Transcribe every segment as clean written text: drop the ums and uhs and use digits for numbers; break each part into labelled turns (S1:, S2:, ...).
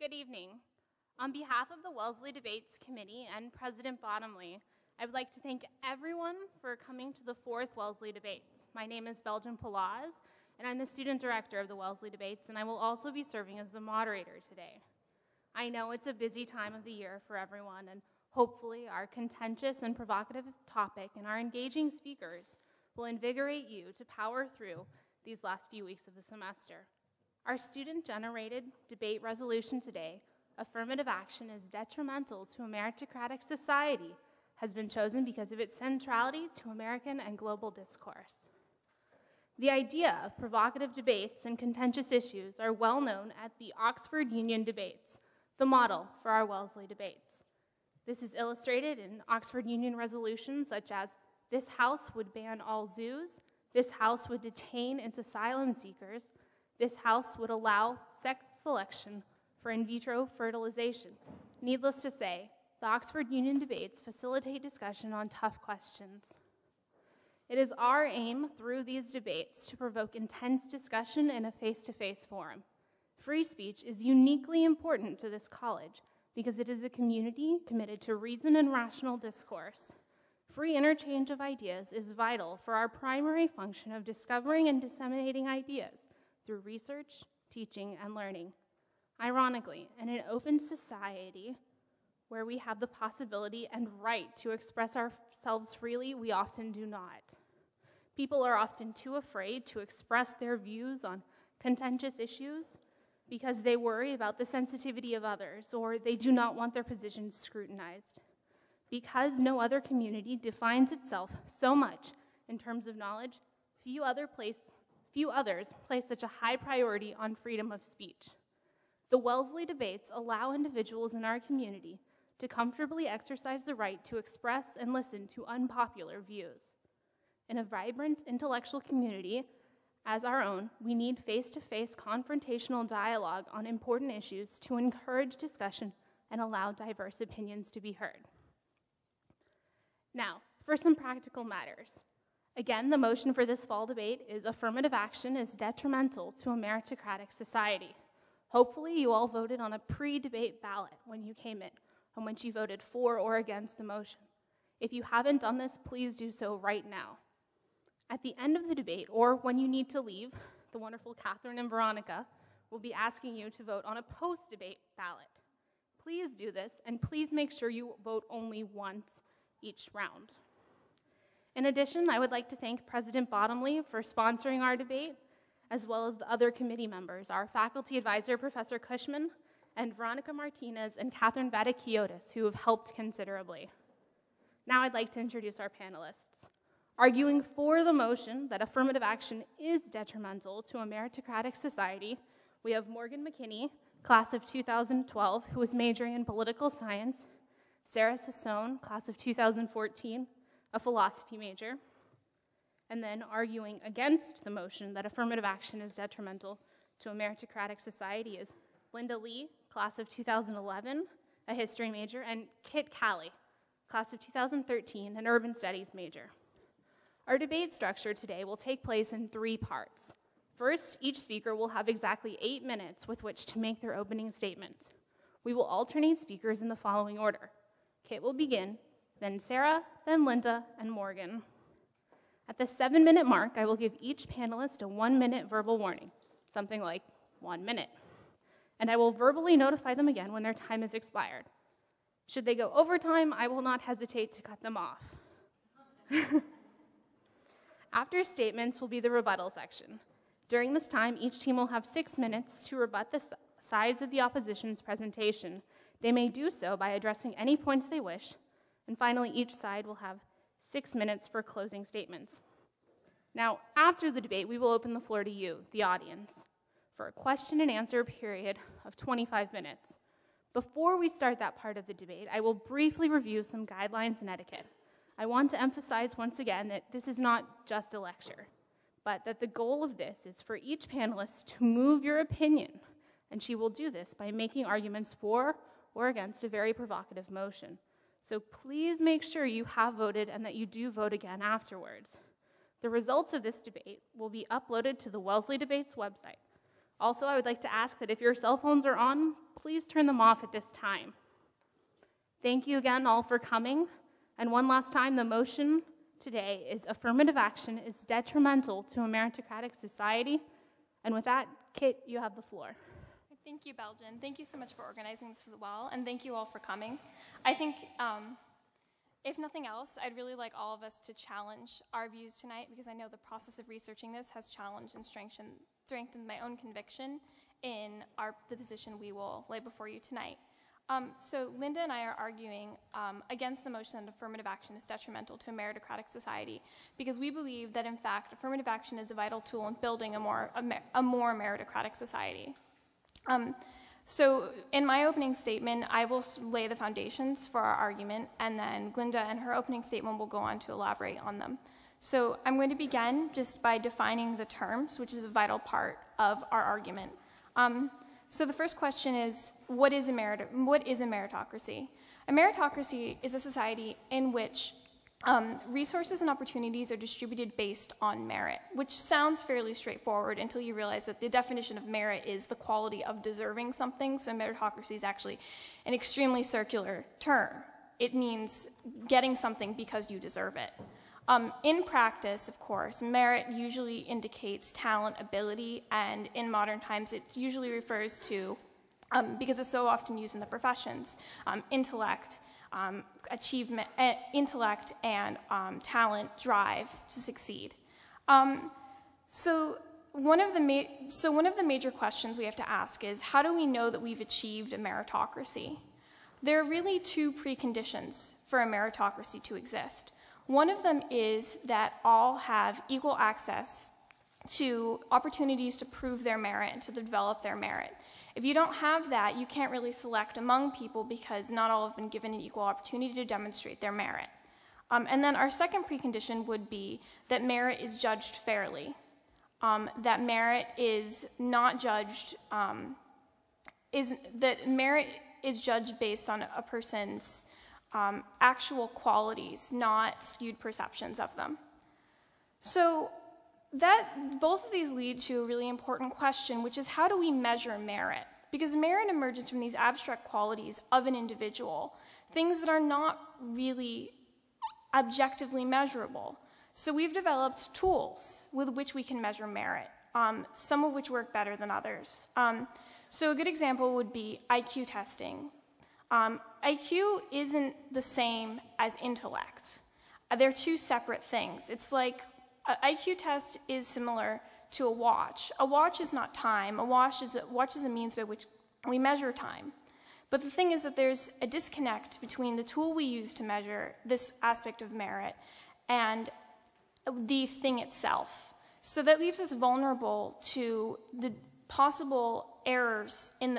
S1: Good evening. On behalf of the Wellesley Debates Committee and President Bottomley, I would like to thank everyone for coming to the 4th Wellesley Debates. My name is Belgian Palaz, and I'm the student director of the Wellesley Debates, and I will also be serving as the moderator today. I know it's a busy time of the year for everyone, and hopefully our contentious and provocative topic and our engaging speakers will invigorate you to power through these last few weeks of the semester. Our student-generated debate resolution today, Affirmative action is detrimental to a meritocratic society, has been chosen because of its centrality to American and global discourse. The idea of provocative debates and contentious issues are well known at the Oxford Union Debates, the model for our Wellesley Debates. This is illustrated in Oxford Union resolutions such as, "This House would ban all zoos," "This House would detain its asylum seekers," "This House would allow sex selection for in vitro fertilization." Needless to say, the Oxford Union Debates facilitate discussion on tough questions. It is our aim through these debates to provoke intense discussion in a face-to-face forum. Free speech is uniquely important to this college because it is a community committed to reason and rational discourse. Free interchange of ideas is vital for our primary function of discovering and disseminating ideas through research, teaching, and learning. Ironically, in an open society where we have the possibility and right to express ourselves freely, we often do not. People are often too afraid to express their views on contentious issues because they worry about the sensitivity of others, or they do not want their positions scrutinized. Because no other community defines itself so much in terms of knowledge, few others place such a high priority on freedom of speech. The Wellesley Debates allow individuals in our community to comfortably exercise the right to express and listen to unpopular views. In a vibrant intellectual community as our own, we need face-to-face confrontational dialogue on important issues to encourage discussion and allow diverse opinions to be heard. Now, for some practical matters. Again, the motion for this fall debate is affirmative action is detrimental to a meritocratic society. Hopefully you all voted on a pre-debate ballot when you came in, on which you voted for or against the motion. If you haven't done this, please do so right now. At the end of the debate, or when you need to leave, the wonderful Catherine and Veronica will be asking you to vote on a post-debate ballot. Please do this, and please make sure you vote only once each round. In addition, I would like to thank President Bottomley for sponsoring our debate, as well as the other committee members, our faculty advisor, Professor Cushman, and Veronica Martinez and Catherine Vaticiotis, who have helped considerably. Now I'd like to introduce our panelists. Arguing for the motion that affirmative action is detrimental to a meritocratic society, we have Morgan McKinney, class of 2012, who is majoring in political science, Sarah Sassone, class of 2014, a philosophy major, and then arguing against the motion that affirmative action is detrimental to a meritocratic society is Linda Lee, class of 2011, a history major, and Kit Calley, class of 2013, an urban studies major. Our debate structure today will take place in 3 parts. First, each speaker will have exactly 8 minutes with which to make their opening statement. We will alternate speakers in the following order. Kit will begin, then Sarah, then Linda, and Morgan. At the 7-minute mark, I will give each panelist a 1-minute verbal warning, something like 1 minute. And I will verbally notify them again when their time has expired. Should they go over time, I will not hesitate to cut them off. After statements will be the rebuttal section. During this time, each team will have 6 minutes to rebut the sides of the opposition's presentation. They may do so by addressing any points they wish, and finally, each side will have 6 minutes for closing statements. Now, after the debate, we will open the floor to you, the audience, for a question and answer period of 25 minutes. Before we start that part of the debate, I will briefly review some guidelines and etiquette. I want to emphasize once again that this is not just a lecture, but that the goal of this is for each panelist to move your opinion, and she will do this by making arguments for or against a very provocative motion. So please make sure you have voted and that you do vote again afterwards. The results of this debate will be uploaded to the Wellesley Debates website, Also, I would like to ask that if your cell phones are on, please turn them off at this time. Thank you again all for coming. And one last time, the motion today is affirmative action is detrimental to a meritocratic society. And with that, Kit, you have the floor.
S2: Thank you, Belgian. Thank you so much for organizing this as well, and thank you all for coming. I think, if nothing else, I'd really like all of us to challenge our views tonight, because I know the process of researching this has challenged and strengthened my own conviction in the position we will lay before you tonight. So Linda and I are arguing against the motion that affirmative action is detrimental to a meritocratic society, because we believe that, in fact, affirmative action is a vital tool in building a more meritocratic society. So in my opening statement, I will lay the foundations for our argument, and then Glinda in her opening statement will go on to elaborate on them. So I'm going to begin just by defining the terms, which is a vital part of our argument. So the first question is, what is a meritocracy? A meritocracy is a society in which resources and opportunities are distributed based on merit, which sounds fairly straightforward until you realize that the definition of merit is the quality of deserving something. So meritocracy is actually an extremely circular term. It means getting something because you deserve it. In practice, of course, merit usually indicates talent, ability, and in modern times it usually refers to, because it's so often used in the professions, intellect, achievement, intellect and talent, drive to succeed. So one of the major questions we have to ask is, how do we know that we've achieved a meritocracy? There are really two preconditions for a meritocracy to exist. One of them is that all have equal access to opportunities to prove their merit and to develop their merit. If you don't have that, you can't really select among people, because not all have been given an equal opportunity to demonstrate their merit. And then our second precondition would be that merit is judged fairly. That merit is not judged, that merit is judged based on a person's actual qualities, not skewed perceptions of them. So both of these lead to a really important question, which is, how do we measure merit? Because merit emerges from these abstract qualities of an individual, things that are not really objectively measurable. So we've developed tools with which we can measure merit, some of which work better than others. So a good example would be IQ testing. IQ isn't the same as intellect. They're two separate things. It's like an IQ test is similar to a watch. A watch is not time. A watch is a means by which we measure time. But the thing is that there's a disconnect between the tool we use to measure this aspect of merit and the thing itself. So that leaves us vulnerable to the possible errors in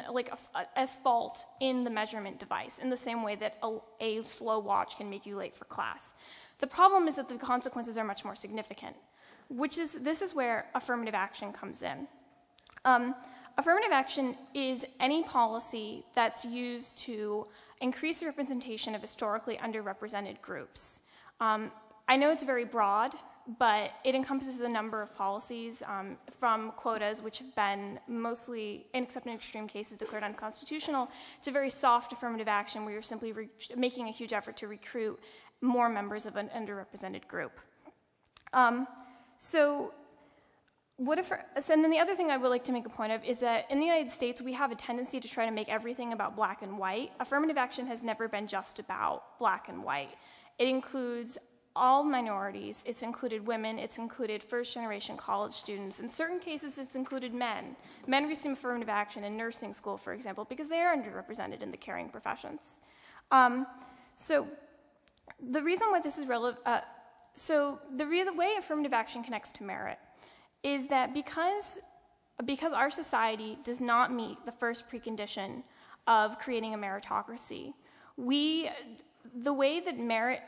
S2: a fault in the measurement device, in the same way that a slow watch can make you late for class. The problem is that the consequences are much more significant, this is where affirmative action comes in. Affirmative action is any policy that's used to increase the representation of historically underrepresented groups. I know it's very broad, but it encompasses a number of policies, from quotas, which have been mostly, except in extreme cases, declared unconstitutional, to very soft affirmative action where you're simply making a huge effort to recruit more members of an underrepresented group. And then the other thing I would like to make a point of is that in the United States, we have a tendency to try to make everything about black and white. Affirmative action has never been just about black and white. It includes all minorities, it's included women, it's included first-generation college students. In certain cases, it's included men. Men receive affirmative action in nursing school, for example, because they are underrepresented in the caring professions. So the reason why this is relevant, the way affirmative action connects to merit is that because our society does not meet the first precondition of creating a meritocracy, the way that merit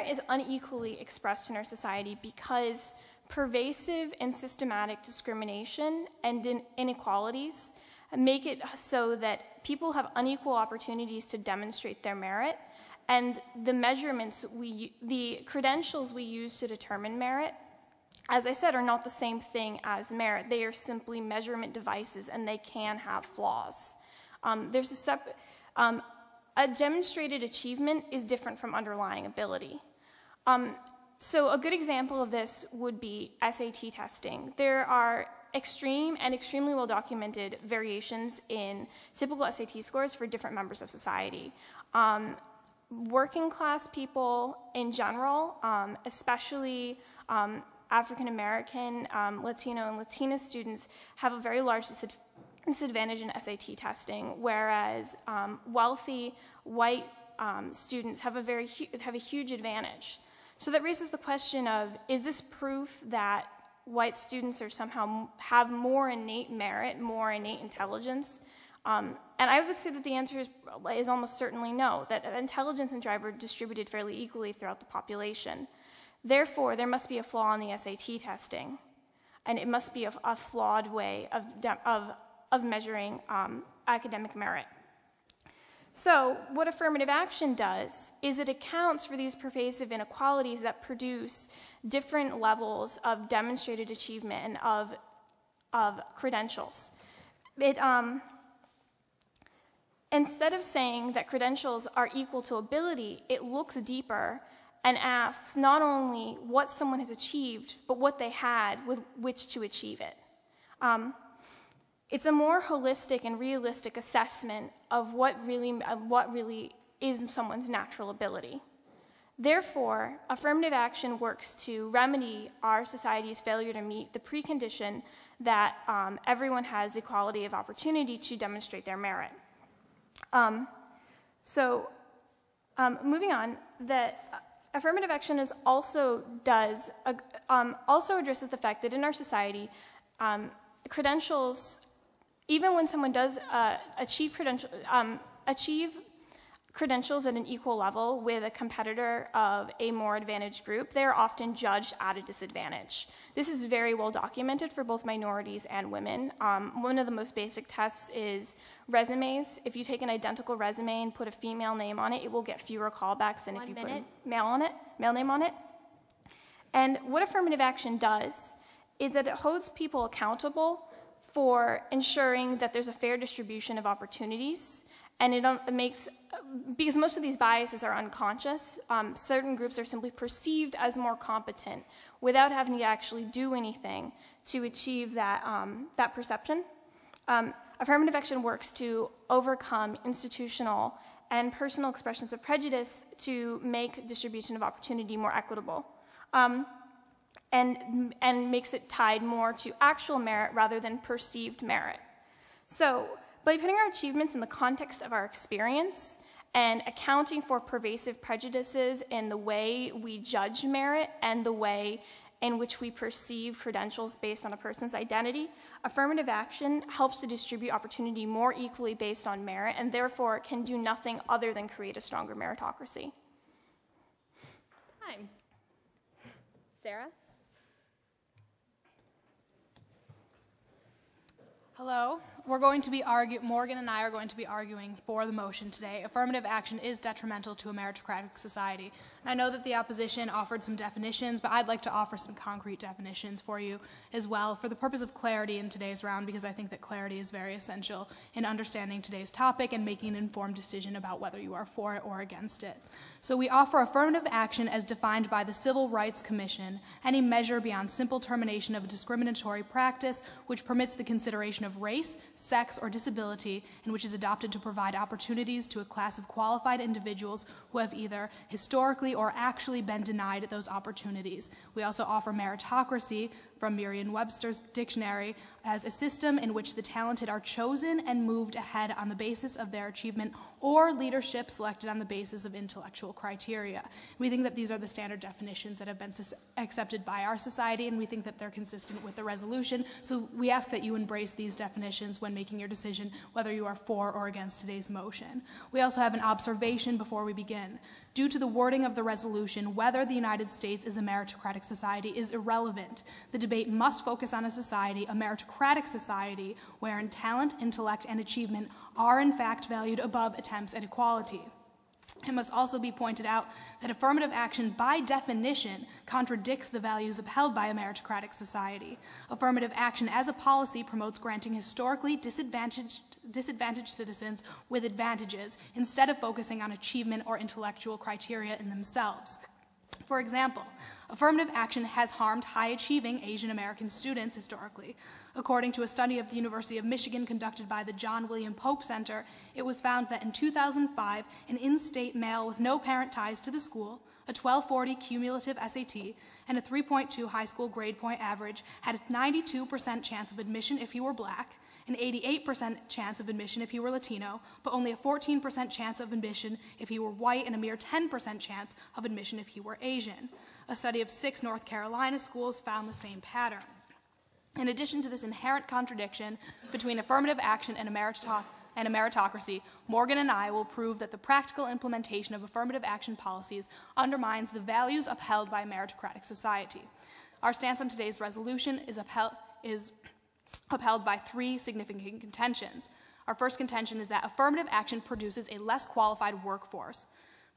S2: is unequally expressed in our society because pervasive and systematic discrimination and inequalities make it so that people have unequal opportunities to demonstrate their merit, and the measurements the credentials we use to determine merit as I said, are not the same thing as merit. They are simply measurement devices, and they can have flaws. A demonstrated achievement is different from underlying ability. So a good example of this would be SAT testing. There are extreme and extremely well-documented variations in typical SAT scores for different members of society. Working class people in general, especially African American, Latino, and Latina students have a very large disadvantage in SAT testing, whereas wealthy white students have a huge advantage. So that raises the question of, is this proof that white students are somehow have more innate merit, more innate intelligence? And I would say that the answer is almost certainly no, that intelligence and drive are distributed fairly equally throughout the population. Therefore, there must be a flaw in the SAT testing, and it must be a flawed way of measuring academic merit. So what affirmative action does is it accounts for these pervasive inequalities that produce different levels of demonstrated achievement and of credentials. Instead of saying that credentials are equal to ability, it looks deeper and asks not only what someone has achieved, but what they had with which to achieve it. It's a more holistic and realistic assessment of what really is someone's natural ability. Therefore, affirmative action works to remedy our society's failure to meet the precondition that everyone has equality of opportunity to demonstrate their merit. Moving on, affirmative action also addresses the fact that in our society, credentials, even when someone does achieve credentials at an equal level with a competitor of a more advantaged group, they are often judged at a disadvantage. This is very well documented for both minorities and women. One of the most basic tests is resumes. If you take an identical resume and put a female name on it, it will get fewer callbacks than if you put a male name on it. And what affirmative action does is that it holds people accountable for ensuring that there's a fair distribution of opportunities, and it makes, because most of these biases are unconscious, certain groups are simply perceived as more competent without having to actually do anything to achieve that, that perception. Affirmative action works to overcome institutional and personal expressions of prejudice to make distribution of opportunity more equitable. And makes it tied more to actual merit rather than perceived merit. So, by putting our achievements in the context of our experience and accounting for pervasive prejudices in the way we judge merit and the way in which we perceive credentials based on a person's identity, affirmative action helps to distribute opportunity more equally based on merit, and therefore can do nothing other than create a stronger meritocracy.
S1: Time. Sarah?
S3: Hello. Morgan and I are going to be arguing for the motion today. Affirmative action is detrimental to a meritocratic society. I know that the opposition offered some definitions, but I'd like to offer some concrete definitions for you as well for the purpose of clarity in today's round, because I think that clarity is very essential in understanding today's topic and making an informed decision about whether you are for it or against it. So we offer affirmative action as defined by the Civil Rights Commission, any measure beyond simple termination of a discriminatory practice which permits the consideration of race, sex, or disability, and which is adopted to provide opportunities to a class of qualified individuals who have either historically or actually been denied those opportunities. We also offer meritocracy from Merriam-Webster's dictionary as a system in which the talented are chosen and moved ahead on the basis of their achievement or leadership selected on the basis of intellectual criteria. We think that these are the standard definitions that have been accepted by our society, and we think that they're consistent with the resolution. So we ask that you embrace these definitions when making your decision whether you are for or against today's motion. We also have an observation before we begin. Due to the wording of the resolution, whether the United States is a meritocratic society is irrelevant. The debate must focus on a society, a meritocratic society, wherein talent, intellect, and achievement are in fact valued above attempts at equality. It must also be pointed out that affirmative action, by definition, contradicts the values upheld by a meritocratic society. Affirmative action as a policy promotes granting historically disadvantaged citizens with advantages instead of focusing on achievement or intellectual criteria in themselves. For example, affirmative action has harmed high-achieving Asian American students historically. According to a study of the University of Michigan conducted by the John William Pope Center, it was found that in 2005, an in-state male with no parent ties to the school, a 1240 cumulative SAT, and a 3.2 high school grade point average had a 92% chance of admission if he were black, an 88% chance of admission if he were Latino, but only a 14% chance of admission if he were white and a mere 10% chance of admission if he were Asian. A study of 6 North Carolina schools found the same pattern. In addition to this inherent contradiction between affirmative action and a meritocracy, Morgan and I will prove that the practical implementation of affirmative action policies undermines the values upheld by a meritocratic society. Our stance on today's resolution is upheld by 3 significant contentions. Our first contention is that affirmative action produces a less qualified workforce.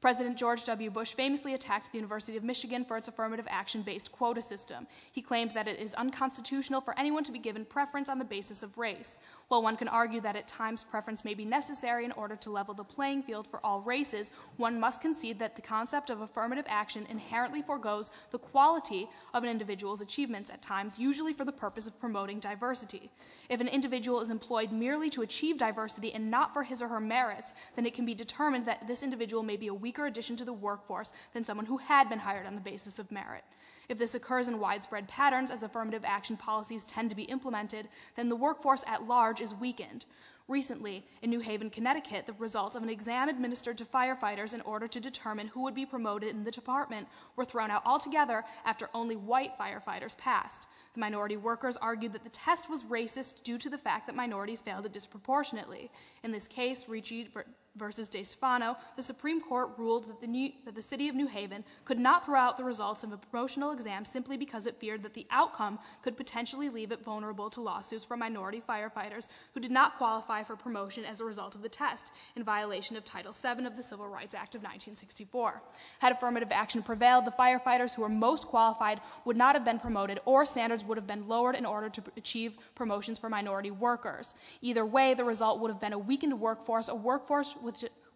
S3: President George W. Bush famously attacked the University of Michigan for its affirmative action-based quota system. He claimed that it is unconstitutional for anyone to be given preference on the basis of race. While one can argue that at times preference may be necessary in order to level the playing field for all races, one must concede that the concept of affirmative action inherently forgoes the quality of an individual's achievements at times, usually for the purpose of promoting diversity. If an individual is employed merely to achieve diversity and not for his or her merits, then it can be determined that this individual may be a weaker addition to the workforce than someone who had been hired on the basis of merit. If this occurs in widespread patterns as affirmative action policies tend to be implemented, then the workforce at large is weakened. Recently, in New Haven, Connecticut, the results of an exam administered to firefighters in order to determine who would be promoted in the department were thrown out altogether after only white firefighters passed. The minority workers argued that the test was racist due to the fact that minorities failed disproportionately. In this case, Ricci versus De Stefano, the Supreme Court ruled that the city of New Haven could not throw out the results of a promotional exam simply because it feared that the outcome could potentially leave it vulnerable to lawsuits from minority firefighters who did not qualify for promotion as a result of the test, in violation of Title VII of the Civil Rights Act of 1964. Had affirmative action prevailed, the firefighters who were most qualified would not have been promoted, or standards would have been lowered in order to achieve promotions for minority workers. Either way, the result would have been a weakened workforce, a workforce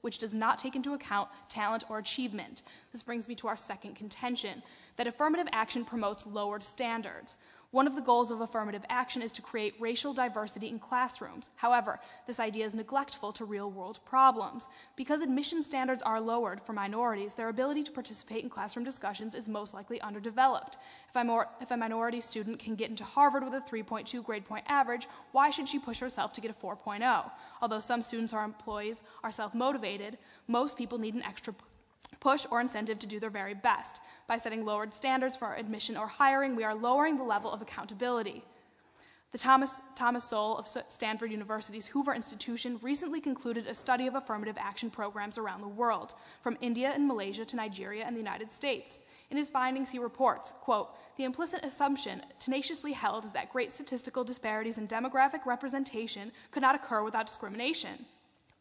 S3: which does not take into account talent or achievement. This brings me to our second contention, that affirmative action promotes lowered standards. One of the goals of affirmative action is to create racial diversity in classrooms. However, this idea is neglectful to real-world problems. Because admission standards are lowered for minorities, their ability to participate in classroom discussions is most likely underdeveloped. If a minority student can get into Harvard with a 3.2 grade point average, why should she push herself to get a 4.0? Although some students or employees are self-motivated, most people need an extra push or incentive to do their very best. By setting lowered standards for admission or hiring, we are lowering the level of accountability. The Thomas Sowell of Stanford University's Hoover Institution recently concluded a study of affirmative action programs around the world, from India and Malaysia to Nigeria and the United States. In his findings, he reports, quote, "The implicit assumption tenaciously held is that great statistical disparities in demographic representation could not occur without discrimination.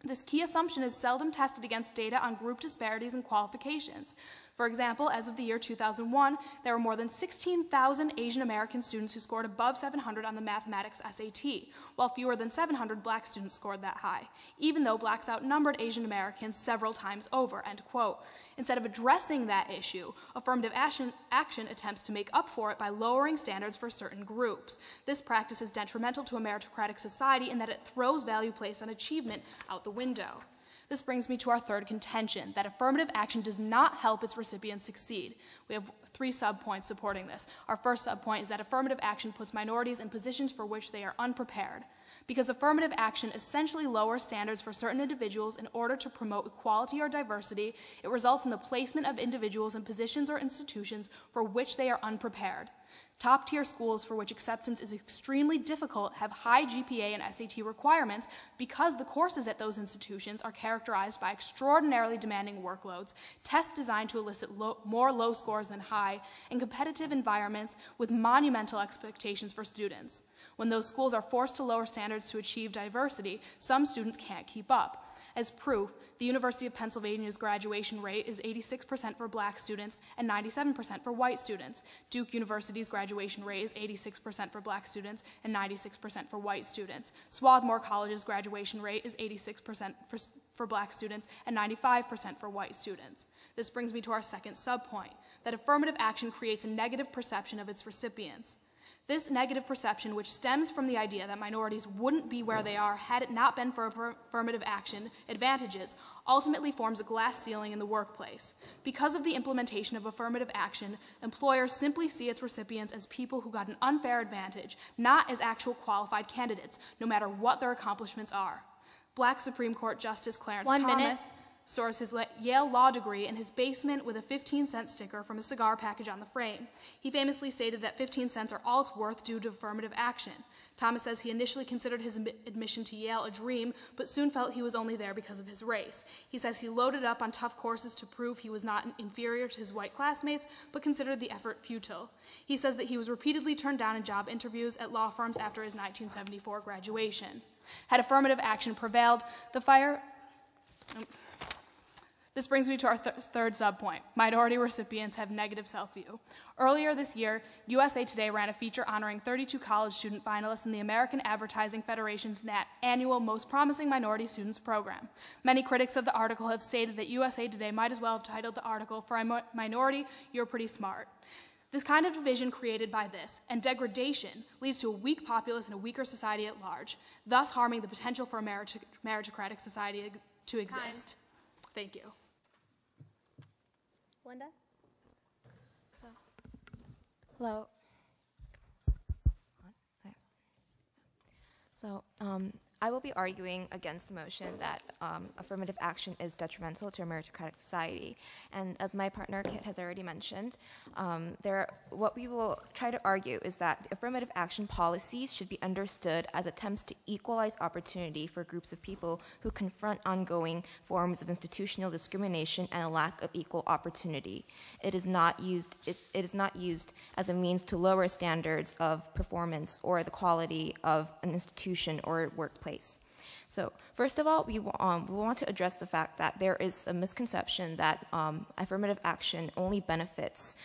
S3: This key assumption is seldom tested against data on group disparities and qualifications. For example, as of the year 2001, there were more than 16,000 Asian American students who scored above 700 on the mathematics SAT, while fewer than 700 black students scored that high, even though blacks outnumbered Asian Americans several times over," end quote. Instead of addressing that issue, affirmative action attempts to make up for it by lowering standards for certain groups. This practice is detrimental to a meritocratic society in that it throws value placed on achievement out the window. This brings me to our third contention, that affirmative action does not help its recipients succeed. We have 3 subpoints supporting this. Our first subpoint is that affirmative action puts minorities in positions for which they are unprepared. Because affirmative action essentially lowers standards for certain individuals in order to promote equality or diversity, it results in the placement of individuals in positions or institutions for which they are unprepared. Top-tier schools for which acceptance is extremely difficult have high GPA and SAT requirements because the courses at those institutions are characterized by extraordinarily demanding workloads, tests designed to elicit more low scores than high, and competitive environments with monumental expectations for students. When those schools are forced to lower standards to achieve diversity, some students can't keep up. As proof, the University of Pennsylvania's graduation rate is 86% for black students and 97% for white students. Duke University's graduation rate is 86% for black students and 96% for white students. Swarthmore College's graduation rate is 86% for black students and 95% for white students. This brings me to our second subpoint, that affirmative action creates a negative perception of its recipients. This negative perception, which stems from the idea that minorities wouldn't be where they are had it not been for affirmative action advantages, ultimately forms a glass ceiling in the workplace. Because of the implementation of affirmative action, employers simply see its recipients as people who got an unfair advantage, not as actual qualified candidates, no matter what their accomplishments are. Black Supreme Court Justice Clarence Thomas stores his Yale law degree in his basement with a 15-cent sticker from a cigar package on the frame. He famously stated that 15 cents are all it's worth due to affirmative action. Thomas says he initially considered his admission to Yale a dream, but soon felt he was only there because of his race. He says he loaded up on tough courses to prove he was not inferior to his white classmates, but considered the effort futile. He says that he was repeatedly turned down in job interviews at law firms after his 1974 graduation. Had affirmative action prevailed, This brings me to our third subpoint. Minority recipients have negative self-view. Earlier this year, USA Today ran a feature honoring 32 college student finalists in the American Advertising Federation's annual Most Promising Minority Students program. Many critics of the article have stated that USA Today might as well have titled the article, "For a Minority, You're Pretty Smart." This kind of division created by this and degradation leads to a weak populace and a weaker society at large, thus harming the potential for a meritocratic society to exist. Thank you.
S1: Linda?
S4: Hello. So, I will be arguing against the motion that affirmative action is detrimental to a meritocratic society. And as my partner Kit has already mentioned, what we will try to argue is that the affirmative action policies should be understood as attempts to equalize opportunity for groups of people who confront ongoing forms of institutional discrimination and a lack of equal opportunity. It is not used as a means to lower standards of performance or the quality of an institution or workplace. So first of all, we want to address the fact that there is a misconception that affirmative action only benefits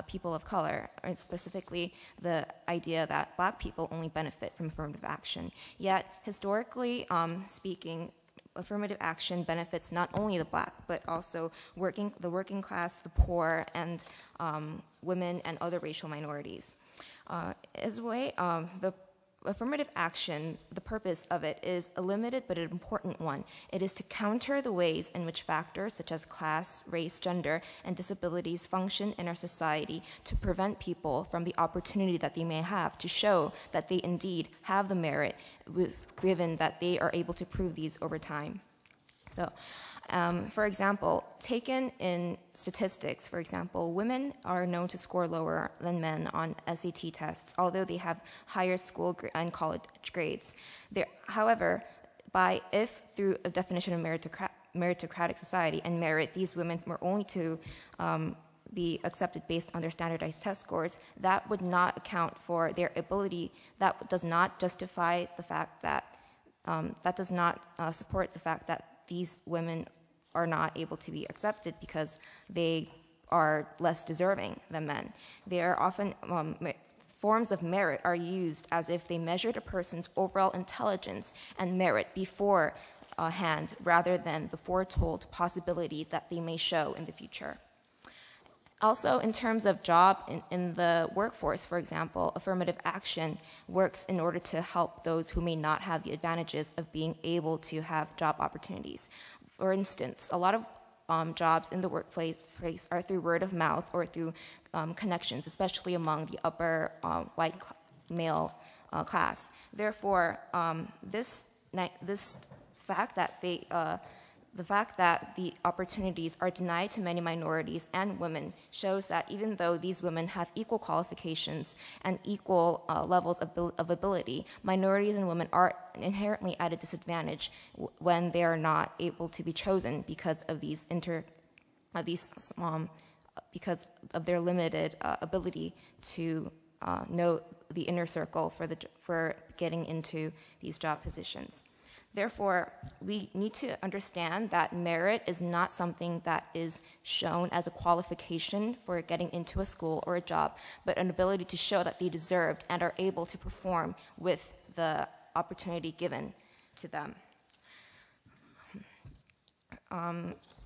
S4: people of color, and specifically the idea that black people only benefit from affirmative action. Yet, historically speaking, affirmative action benefits not only the black, but also the working class, the poor, and women and other racial minorities. As a way, the affirmative action, the purpose of it is a limited but an important one. It is to counter the ways in which factors such as class, race, gender, and disabilities function in our society to prevent people from the opportunity that they may have to show that they indeed have the merit, given that they are able to prove these over time. So, for example, taken in statistics, for example, women are known to score lower than men on SAT tests, although they have higher school and college grades. However, if through a definition of meritocratic society and merit, these women were only to be accepted based on their standardized test scores, that would not account for their ability, that does not justify the fact that, that does not support the fact that these women are not able to be accepted because they are less deserving than men. They are often, forms of merit are used as if they measured a person's overall intelligence and merit beforehand rather than the foretold possibilities that they may show in the future. Also, in terms of job in the workforce, for example, affirmative action works in order to help those who may not have the advantages of being able to have job opportunities. For instance, a lot of jobs in the workplace are through word of mouth or through connections, especially among the upper white male class. Therefore, the fact that the opportunities are denied to many minorities and women shows that even though these women have equal qualifications and equal levels of ability, minorities and women are inherently at a disadvantage when they are not able to be chosen because of because of their limited ability to know the inner circle for getting into these job positions. Therefore, we need to understand that merit is not something that is shown as a qualification for getting into a school or a job, but an ability to show that they deserved and are able to perform with the opportunity given to them.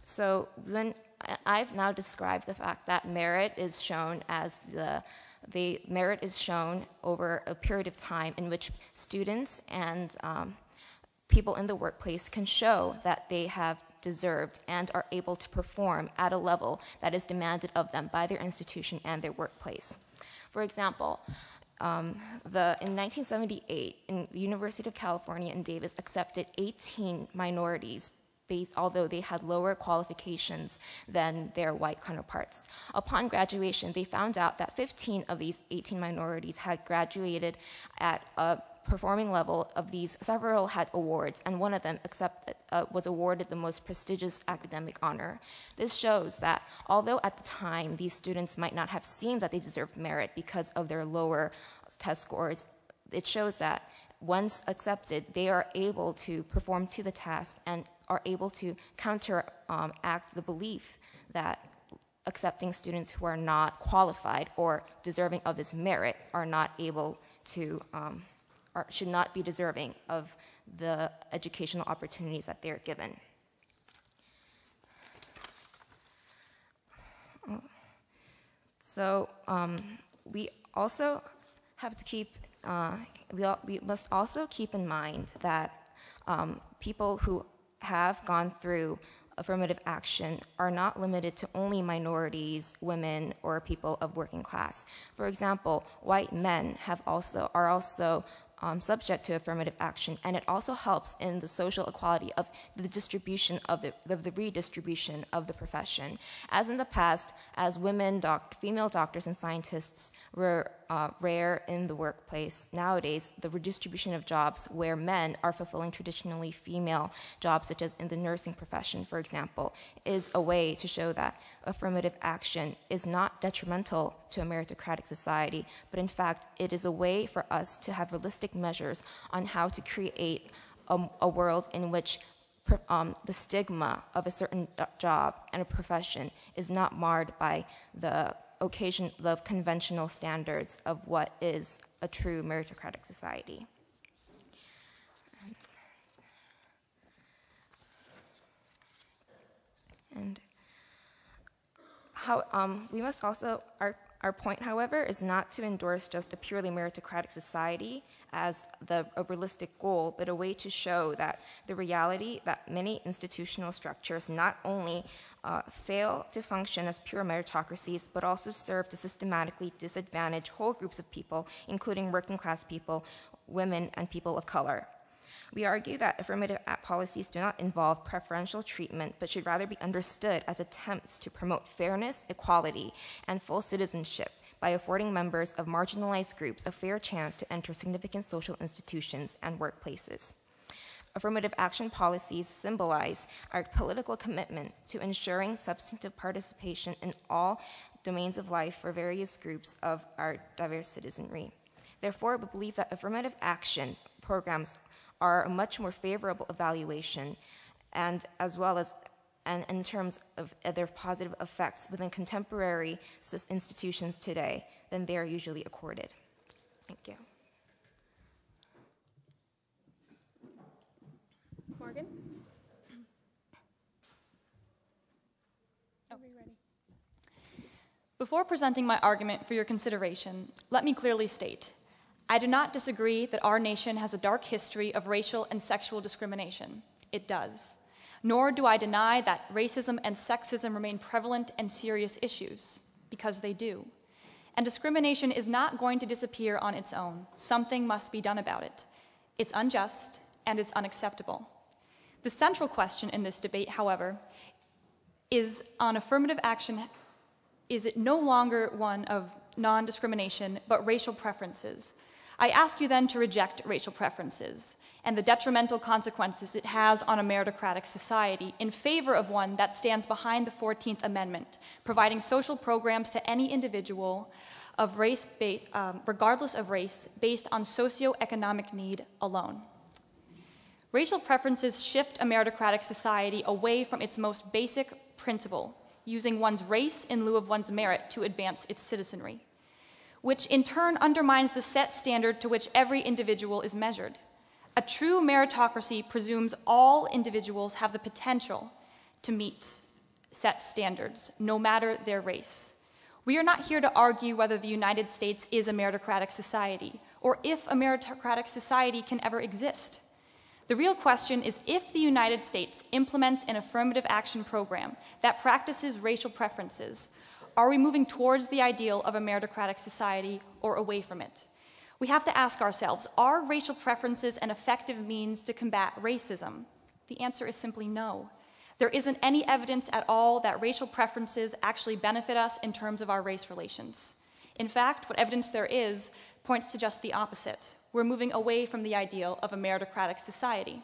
S4: So when I've now described the fact that merit is shown as the merit is shown over a period of time in which students and people in the workplace can show that they have deserved and are able to perform at a level that is demanded of them by their institution and their workplace. For example, in 1978, the University of California in Davis accepted 18 minorities although they had lower qualifications than their white counterparts. Upon graduation, they found out that 15 of these 18 minorities had graduated at a performing level. Of these, several had awards, and one of them was awarded the most prestigious academic honor. This shows that although at the time these students might not have seen that they deserved merit because of their lower test scores, it shows that once accepted, they are able to perform to the task and are able to counteract the belief that accepting students who are not qualified or deserving of this merit are not able to, or should not be deserving of the educational opportunities that they're given. So we also have to keep, we must also keep in mind that people who have gone through affirmative action are not limited to only minorities, women, or people of working class. For example, white men are also subject to affirmative action, and it also helps in the social equality of the distribution of the redistribution of the profession. As in the past, as female doctors and scientists were rare in the workplace, nowadays the redistribution of jobs where men are fulfilling traditionally female jobs, such as in the nursing profession, for example, is a way to show that affirmative action is not detrimental to a meritocratic society, but in fact it is a way for us to have realistic measures on how to create a world in which the stigma of a certain job and a profession is not marred by the conventional standards of what is a true meritocratic society. And how we must also, our point, however, is not to endorse just a purely meritocratic society as a realistic goal, but a way to show that the reality that many institutional structures not only fail to function as pure meritocracies, but also serve to systematically disadvantage whole groups of people, including working class people, women, and people of color. We argue that affirmative policies do not involve preferential treatment, but should rather be understood as attempts to promote fairness, equality, and full citizenship by affording members of marginalized groups a fair chance to enter significant social institutions and workplaces. Affirmative action policies symbolize our political commitment to ensuring substantive participation in all domains of life for various groups of our diverse citizenry. Therefore, we believe that affirmative action programs are a much more favorable evaluation, and as well as in terms of their positive effects within contemporary institutions today than they are usually accorded. Thank you.
S1: Morgan?
S2: Are we ready? Before presenting my argument for your consideration, let me clearly state, I do not disagree that our nation has a dark history of racial and sexual discrimination. It does. Nor do I deny that racism and sexism remain prevalent and serious issues, because they do. And discrimination is not going to disappear on its own. Something must be done about it. It's unjust and it's unacceptable. The central question in this debate, however, is on affirmative action. Is it no longer one of non-discrimination, but racial preferences? I ask you then to reject racial preferences and the detrimental consequences it has on a meritocratic society in favor of one that stands behind the 14th Amendment, providing social programs to any individual of race, regardless of race, based on socioeconomic need alone.
S5: Racial preferences shift a meritocratic society away from its most basic principle, using one's race in lieu of one's merit to advance its citizenry, which in turn undermines the set standard to which every individual is measured. A true meritocracy presumes all individuals have the potential to meet set standards, no matter their race. We are not here to argue whether the United States is a meritocratic society, or if a meritocratic society can ever exist. The real question is if the United States implements an affirmative action program that practices racial preferences, are we moving towards the ideal of a meritocratic society or away from it? We have to ask ourselves, are racial preferences an effective means to combat racism? The answer is simply no. There isn't any evidence at all that racial preferences actually benefit us in terms of our race relations. In fact, what evidence there is points to just the opposite. We're moving away from the ideal of a meritocratic society.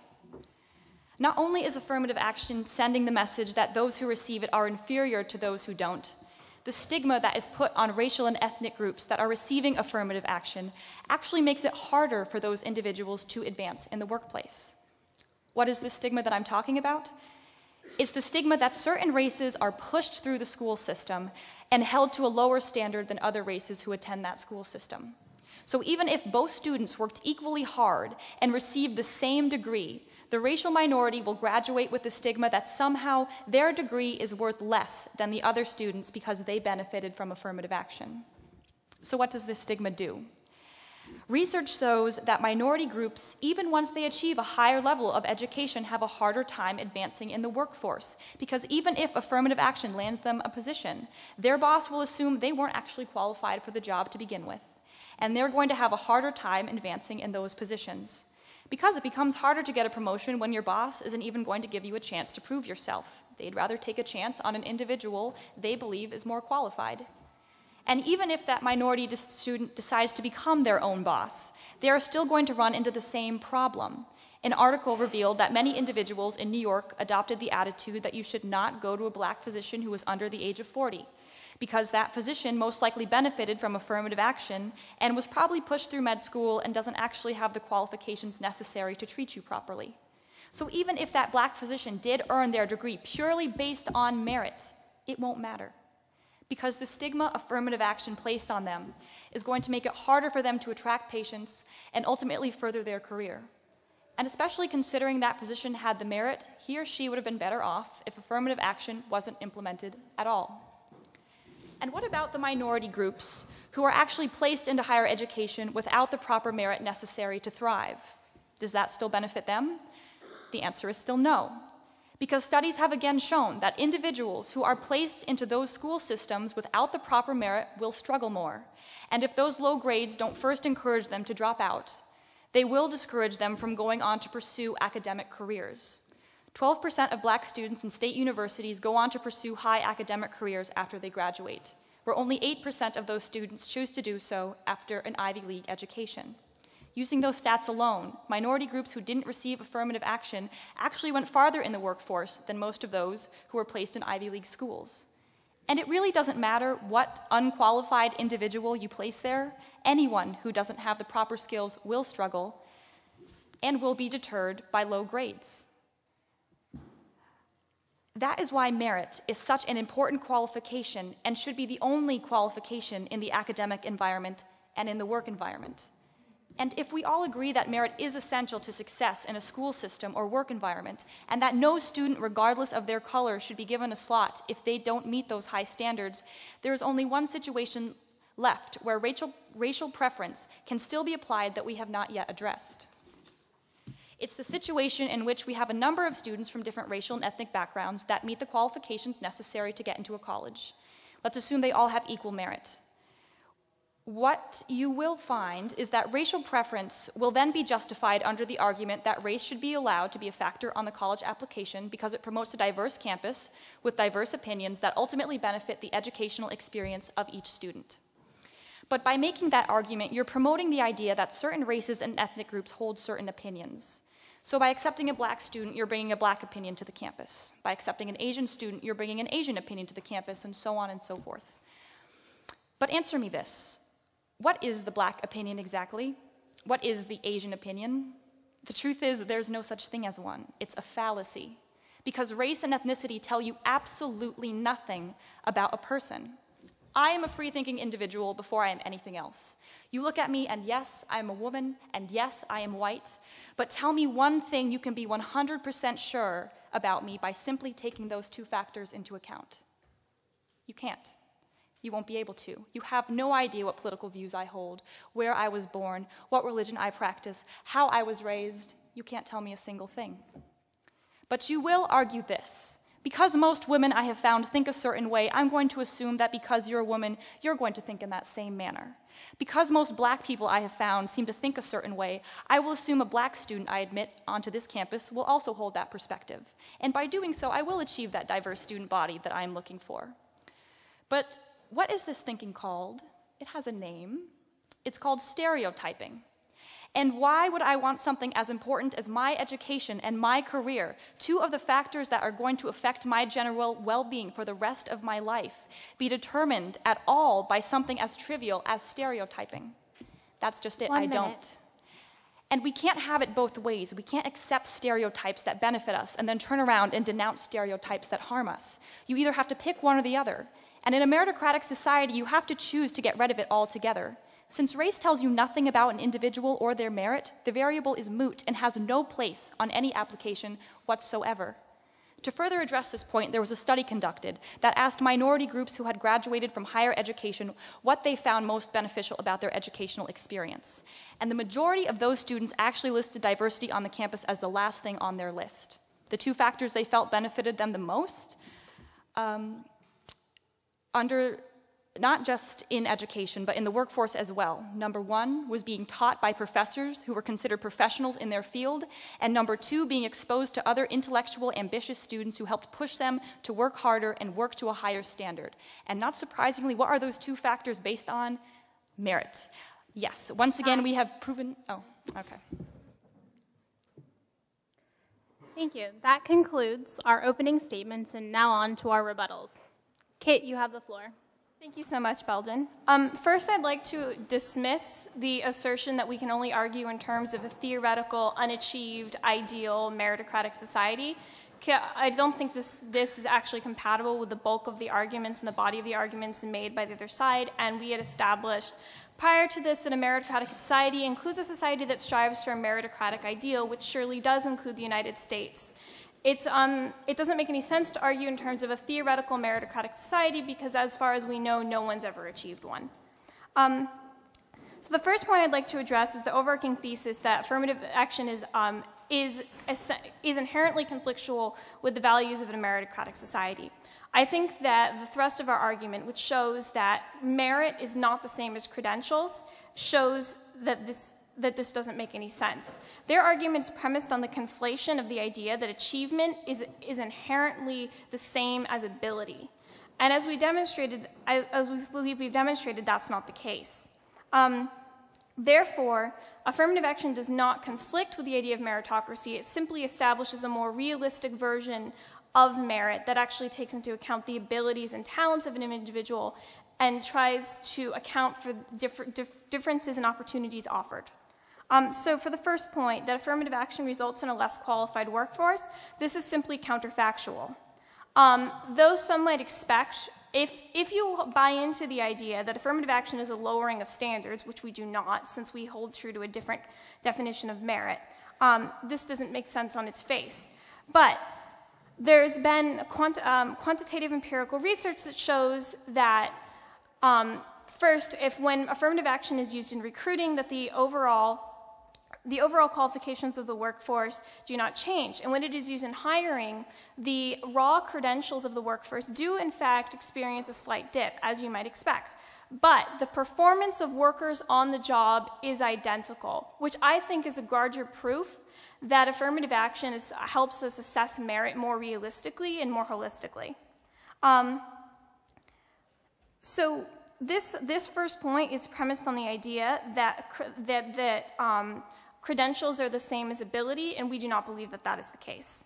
S5: Not only is affirmative action sending the message that those who receive it are inferior to those who don't, the stigma that is put on racial and ethnic groups that are receiving affirmative action actually makes it harder for those individuals to advance in the workplace. What is the stigma that I'm talking about? It's the stigma that certain races are pushed through the school system and held to a lower standard than other races who attend that school system. So even if both students worked equally hard and received the same degree, the racial minority will graduate with the stigma that somehow their degree is worth less than the other students because they benefited from affirmative action. So what does this stigma do? Research shows that minority groups, even once they achieve a higher level of education, have a harder time advancing in the workforce, because even if affirmative action lands them a position, their boss will assume they weren't actually qualified for the job to begin with, and they're going to have a harder time advancing in those positions. Because it becomes harder to get a promotion when your boss isn't even going to give you a chance to prove yourself. They'd rather take a chance on an individual they believe is more qualified. And even if that minority student decides to become their own boss, they are still going to run into the same problem. An article revealed that many individuals in New York adopted the attitude that you should not go to a black physician who was under the age of 40, because that physician most likely benefited from affirmative action and was probably pushed through med school and doesn't actually have the qualifications necessary to treat you properly. So even if that black physician did earn their degree purely based on merit, it won't matter, because the stigma affirmative action placed on them is going to make it harder for them to attract patients and ultimately further their career. And especially considering that physician had the merit, he or she would have been better off if affirmative action wasn't implemented at all. And what about the minority groups who are actually placed into higher education without the proper merit necessary to thrive? Does that still benefit them? The answer is still no. Because studies have again shown that individuals who are placed into those school systems without the proper merit will struggle more. And if those low grades don't first encourage them to drop out, they will discourage them from going on to pursue academic careers. 12% of black students in state universities go on to pursue high academic careers after they graduate, where only 8% of those students choose to do so after an Ivy League education. Using those stats alone, minority groups who didn't receive affirmative action actually went farther in the workforce than most of those who were placed in Ivy League schools. And it really doesn't matter what unqualified individual you place there. Anyone who doesn't have the proper skills will struggle and will be deterred by low grades. That is why merit is such an important qualification and should be the only qualification in the academic environment and in the work environment. And if we all agree that merit is essential to success in a school system or work environment, and that no student, regardless of their color, should be given a slot if they don't meet those high standards, there is only one situation left where racial preference can still be applied that we have not yet addressed. It's the situation in which we have a number of students from different racial and ethnic backgrounds that meet the qualifications necessary to get into a college. Let's assume they all have equal merit. What you will find is that racial preference will then be justified under the argument that race should be allowed to be a factor on the college application because it promotes a diverse campus with diverse opinions that ultimately benefit the educational experience of each student. But by making that argument, you're promoting the idea that certain races and ethnic groups hold certain opinions. So by accepting a black student, you're bringing a black opinion to the campus. By accepting an Asian student, you're bringing an Asian opinion to the campus, and so on and so forth. But answer me this. What is the black opinion exactly? What is the Asian opinion? The truth is, there's no such thing as one. It's a fallacy. Because race and ethnicity tell you absolutely nothing about a person. I am a free-thinking individual before I am anything else. You look at me, and yes, I am a woman, and yes, I am white, but tell me one thing you can be 100% sure about me by simply taking those two factors into account. You can't. You won't be able to. You have no idea what political views I hold, where I was born, what religion I practice, how I was raised. You can't tell me a single thing. But you will argue this. Because most women I have found think a certain way, I'm going to assume that because you're a woman, you're going to think in that same manner. Because most black people I have found seem to think a certain way, I will assume a black student I admit onto this campus will also hold that perspective. And by doing so, I will achieve that diverse student body that I am looking for. But what is this thinking called? It has a name. It's called stereotyping. And why would I want something as important as my education and my career, two of the factors that are going to affect my general well-being for the rest of my life, be determined at all by something as trivial as stereotyping? That's just it. I don't. And we can't have it both ways. We can't accept stereotypes that benefit us and then turn around and denounce stereotypes that harm us. You either have to pick one or the other. And in a meritocratic society, you have to choose to get rid of it altogether. Since race tells you nothing about an individual or their merit, the variable is moot and has no place on any application whatsoever. To further address this point, there was a study conducted that asked minority groups who had graduated from higher education what they found most beneficial about their educational experience. And the majority of those students actually listed diversity on the campus as the last thing on their list. The two factors they felt benefited them the most, not just in education, but in the workforce as well. Number one was being taught by professors who were considered professionals in their field, and number two, being exposed to other intellectual, ambitious students who helped push them to work harder and work to a higher standard. And not surprisingly, what are those two factors based on? Merit. Yes, once again, we have proven, oh, okay.
S1: Thank you. That concludes our opening statements, and now on to our rebuttals. Kit, you have the floor.
S2: Thank you so much, Belgian. First, I'd like to dismiss the assertion that we can only argue in terms of a theoretical, unachieved, ideal, meritocratic society. I don't think this is actually compatible with the bulk of the arguments and the body of the arguments made by the other side, and we had established prior to this that a meritocratic society includes a society that strives for a meritocratic ideal, which surely does include the United States. It doesn't make any sense to argue in terms of a theoretical meritocratic society because as far as we know, no one's ever achieved one. So the first point I'd like to address is the overarching thesis that affirmative action is inherently conflictual with the values of a meritocratic society. I think that the thrust of our argument, which shows that merit is not the same as credentials, shows that this doesn't make any sense. Their argument is premised on the conflation of the idea that achievement is inherently the same as ability. And as we believe we've demonstrated, that's not the case. Therefore, affirmative action does not conflict with the idea of meritocracy. It simply establishes a more realistic version of merit that actually takes into account the abilities and talents of an individual and tries to account for differences in opportunities offered. So for the first point, that affirmative action results in a less qualified workforce, this is simply counterfactual. Though some might expect, if you buy into the idea that affirmative action is a lowering of standards, which we do not, since we hold true to a different definition of merit, this doesn't make sense on its face. But there's been quantitative empirical research that shows that first, when affirmative action is used in recruiting, that the overall qualifications of the workforce do not change. And when it is used in hiring, the raw credentials of the workforce do, in fact, experience a slight dip, as you might expect. But the performance of workers on the job is identical, which I think is a larger proof that affirmative action helps us assess merit more realistically and more holistically. So this first point is premised on the idea that credentials are the same as ability, and we do not believe that that is the case.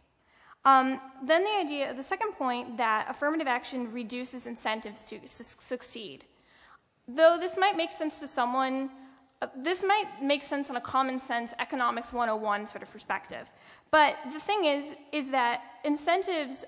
S2: Then the second point, that affirmative action reduces incentives to succeed. Though this might make sense to someone, this might make sense on a common sense economics 101 sort of perspective. But the thing is that incentives,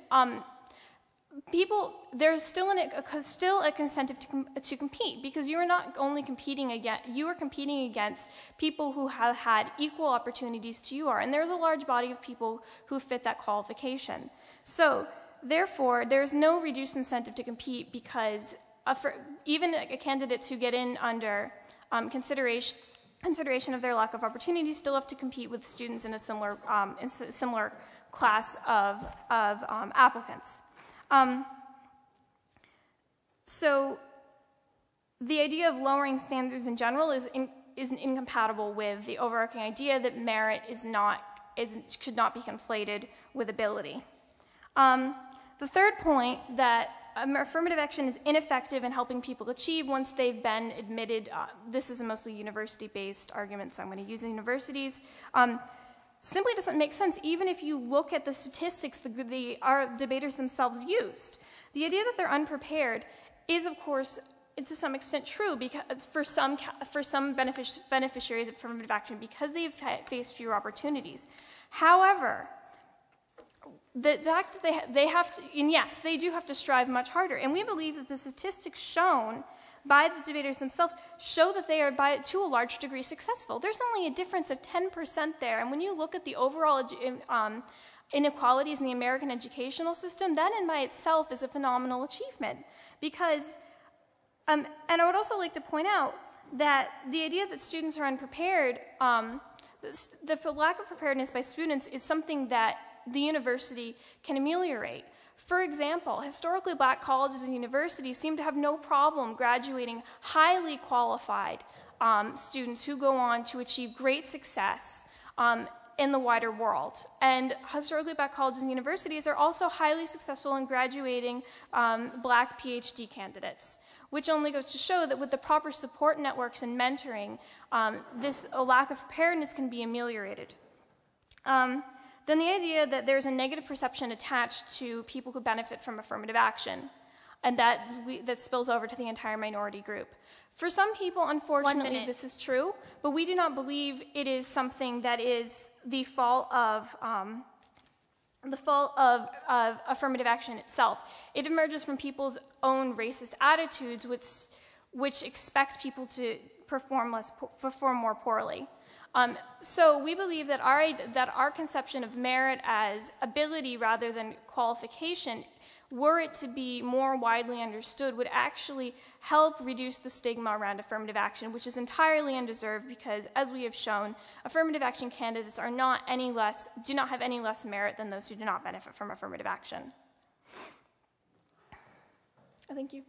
S2: there's still an incentive to compete, because you are not only competing against, you are competing against people who have had equal opportunities to you are, and there's a large body of people who fit that qualification. So therefore, there's no reduced incentive to compete, because for even candidates who get in under consideration of their lack of opportunity still have to compete with students in a similar class of applicants. So the idea of lowering standards in general is incompatible with the overarching idea that merit should not be conflated with ability. The third point, that affirmative action is ineffective in helping people achieve once they've been admitted. This is a mostly university-based argument, so I'm going to use the universities. Simply doesn't make sense, even if you look at the statistics our debaters themselves used. The idea that they're unprepared is, of course, to some extent true, because for some beneficiaries of affirmative action, because they've faced fewer opportunities. However, the fact that they have to, and yes, they do have to strive much harder, and we believe that the statistics shown by the debaters themselves show that they are, to a large degree, successful. There's only a difference of 10% there, and when you look at the overall inequalities in the American educational system, that in by itself is a phenomenal achievement. Because, and I would also like to point out that the idea that students are unprepared, the lack of preparedness by students is something that the university can ameliorate. For example, historically black colleges and universities seem to have no problem graduating highly qualified students who go on to achieve great success in the wider world. And historically black colleges and universities are also highly successful in graduating black PhD candidates, which only goes to show that with the proper support networks and mentoring, this lack of preparedness can be ameliorated. Then the idea that there's a negative perception attached to people who benefit from affirmative action, and that spills over to the entire minority group. For some people, unfortunately, this is true, but we do not believe it is something that is the fault of affirmative action itself. It emerges from people's own racist attitudes, which expect people to perform more poorly. So we believe that our conception of merit as ability rather than qualification, were it to be more widely understood, would actually help reduce the stigma around affirmative action, which is entirely undeserved because, as we have shown, affirmative action candidates do not have any less merit than those who do not benefit from affirmative action. Thank you.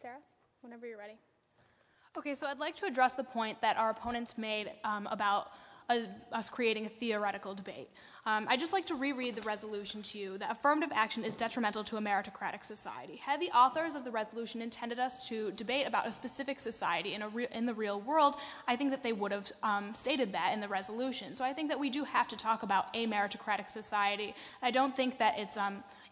S1: Sarah, whenever you're ready.
S3: Okay, so I'd like to address the point that our opponents made about us creating a theoretical debate. I'd just like to reread the resolution to you, that affirmative action is detrimental to a meritocratic society. Had the authors of the resolution intended us to debate about a specific society in the real world, I think that they would have stated that in the resolution. So I think that we do have to talk about a meritocratic society. I don't think that it's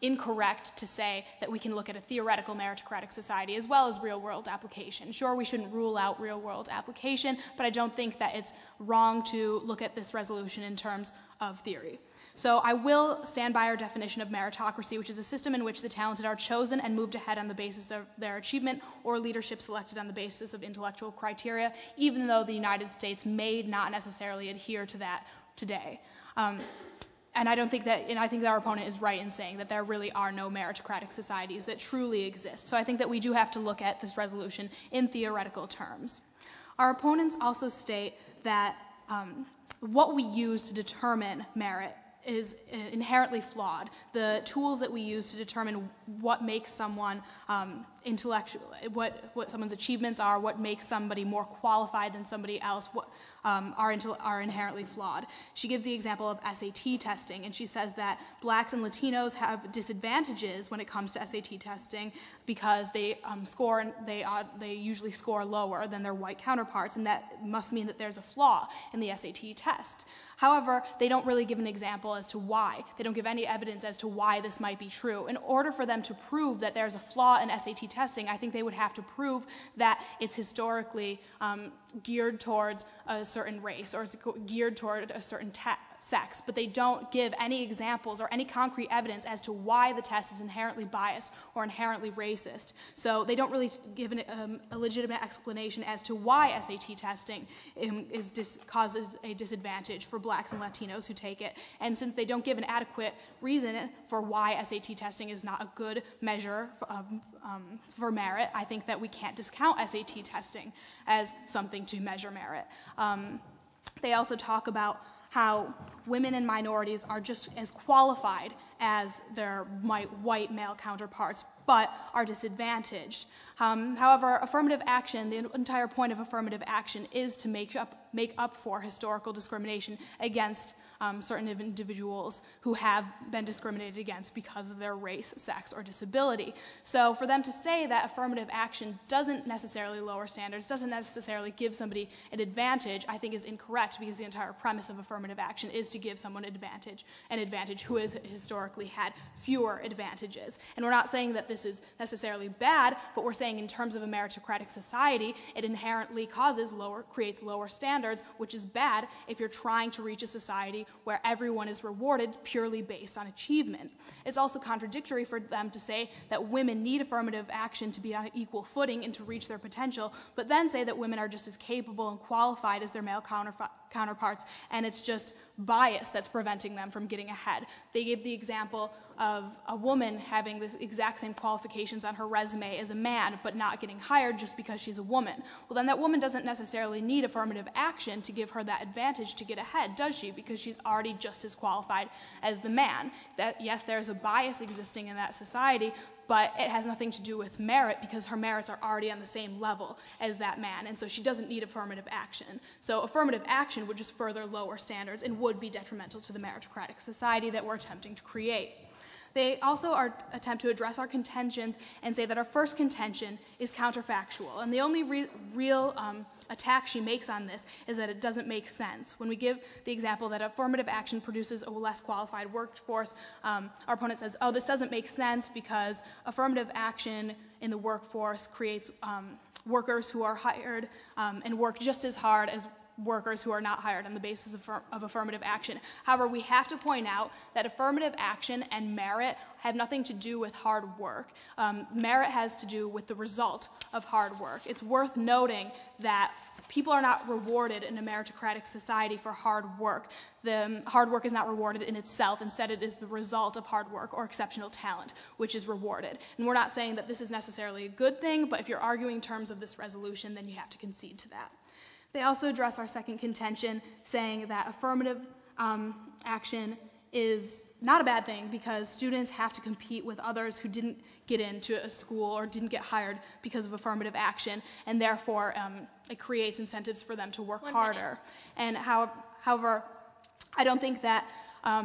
S3: incorrect to say that we can look at a theoretical meritocratic society as well as real-world application. Sure, we shouldn't rule out real-world application, but I don't think that it's wrong to look at this resolution in terms of theory. So I will stand by our definition of meritocracy, which is a system in which the talented are chosen and moved ahead on the basis of their achievement, or leadership selected on the basis of intellectual criteria, even though the United States may not necessarily adhere to that today. And I think that our opponent is right in saying that there really are no meritocratic societies that truly exist. So I think that we do have to look at this resolution in theoretical terms. Our opponents also state that what we use to determine merit is inherently flawed. The tools that we use to determine what makes someone intellectual, what someone's achievements are, what makes somebody more qualified than somebody else, are inherently flawed. She gives the example of SAT testing, and she says that blacks and Latinos have disadvantages when it comes to SAT testing because they usually score lower than their white counterparts, and that must mean that there's a flaw in the SAT test. However, they don't really give an example as to why. They don't give any evidence as to why this might be true. In order for them to prove that there's a flaw in SAT testing, I think they would have to prove that it's historically geared towards a certain race or it's geared toward a certain sex, but they don't give any examples or any concrete evidence as to why the test is inherently biased or inherently racist. So they don't really give a legitimate explanation as to why SAT testing causes a disadvantage for blacks and Latinos who take it. And since they don't give an adequate reason for why SAT testing is not a good measure for merit, I think that we can't discount SAT testing as something to measure merit. They also talk about how women and minorities are just as qualified as their white male counterparts, but are disadvantaged. However, affirmative action, the entire point of affirmative action is to make up for historical discrimination against certain individuals who have been discriminated against because of their race, sex, or disability. So for them to say that affirmative action doesn't necessarily lower standards, doesn't necessarily give somebody an advantage, I think is incorrect, because the entire premise of affirmative action is to give someone an advantage who has historically had fewer advantages. And we're not saying that this is necessarily bad, but we're saying in terms of a meritocratic society, it inherently creates lower standards, which is bad if you're trying to reach a society where everyone is rewarded purely based on achievement. It's also contradictory for them to say that women need affirmative action to be on an equal footing and to reach their potential, but then say that women are just as capable and qualified as their male counterparts, and it's just bias that's preventing them from getting ahead. They gave the example of a woman having the exact same qualifications on her resume as a man, but not getting hired just because she's a woman. Well, then that woman doesn't necessarily need affirmative action to give her that advantage to get ahead, does she? Because she's already just as qualified as the man. That, yes, there's a bias existing in that society, but it has nothing to do with merit because her merits are already on the same level as that man, and so she doesn't need affirmative action. So affirmative action would just further lower standards and would be detrimental to the meritocratic society that we're attempting to create. They also attempt to address our contentions and say that our first contention is counterfactual, and the only real attack she makes on this is that it doesn't make sense. When we give the example that affirmative action produces a less qualified workforce, our opponent says, oh, this doesn't make sense because affirmative action in the workforce creates workers who are hired and work just as hard as workers who are not hired on the basis of affirmative action. However, we have to point out that affirmative action and merit have nothing to do with hard work. Merit has to do with the result of hard work. It's worth noting that people are not rewarded in a meritocratic society for hard work. The hard work is not rewarded in itself. Instead, it is the result of hard work or exceptional talent, which is rewarded. And we're not saying that this is necessarily a good thing, but if you're arguing in terms of this resolution, then you have to concede to that. They also address our second contention, saying that affirmative action is not a bad thing because students have to compete with others who didn't get into a school or didn't get hired because of affirmative action, and therefore it creates incentives for them to work harder. And however, I don't think that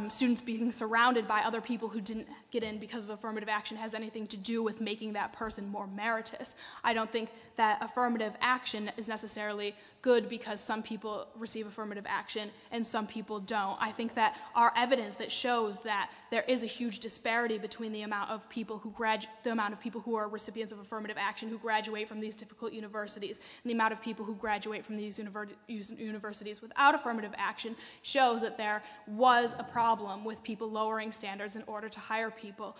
S3: students being surrounded by other people who didn't get in because of affirmative action has anything to do with making that person more meritorious. I don't think that affirmative action is necessarily good because some people receive affirmative action and some people don't. I think that our evidence that shows that there is a huge disparity between the amount of people who are recipients of affirmative action who graduate from these difficult universities and the amount of people who graduate from these universities without affirmative action shows that there was a problem with people lowering standards in order to hire people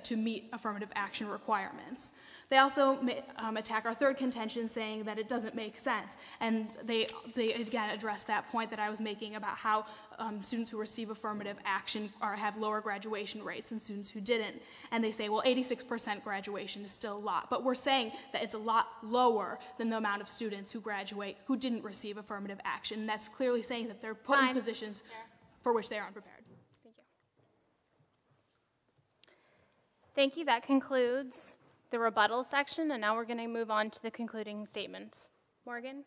S3: to meet affirmative action requirements. They also attack our third contention, saying that it doesn't make sense. And they again address that point that I was making about how students who receive affirmative action have lower graduation rates than students who didn't. And they say, well, 86% graduation is still a lot. But we're saying that it's a lot lower than the amount of students who graduate who didn't receive affirmative action. And that's clearly saying that they're put in positions for which they are unprepared.
S1: Thank you. Thank you. That concludes the rebuttal section, and now we're going to move on to the concluding statements. Morgan?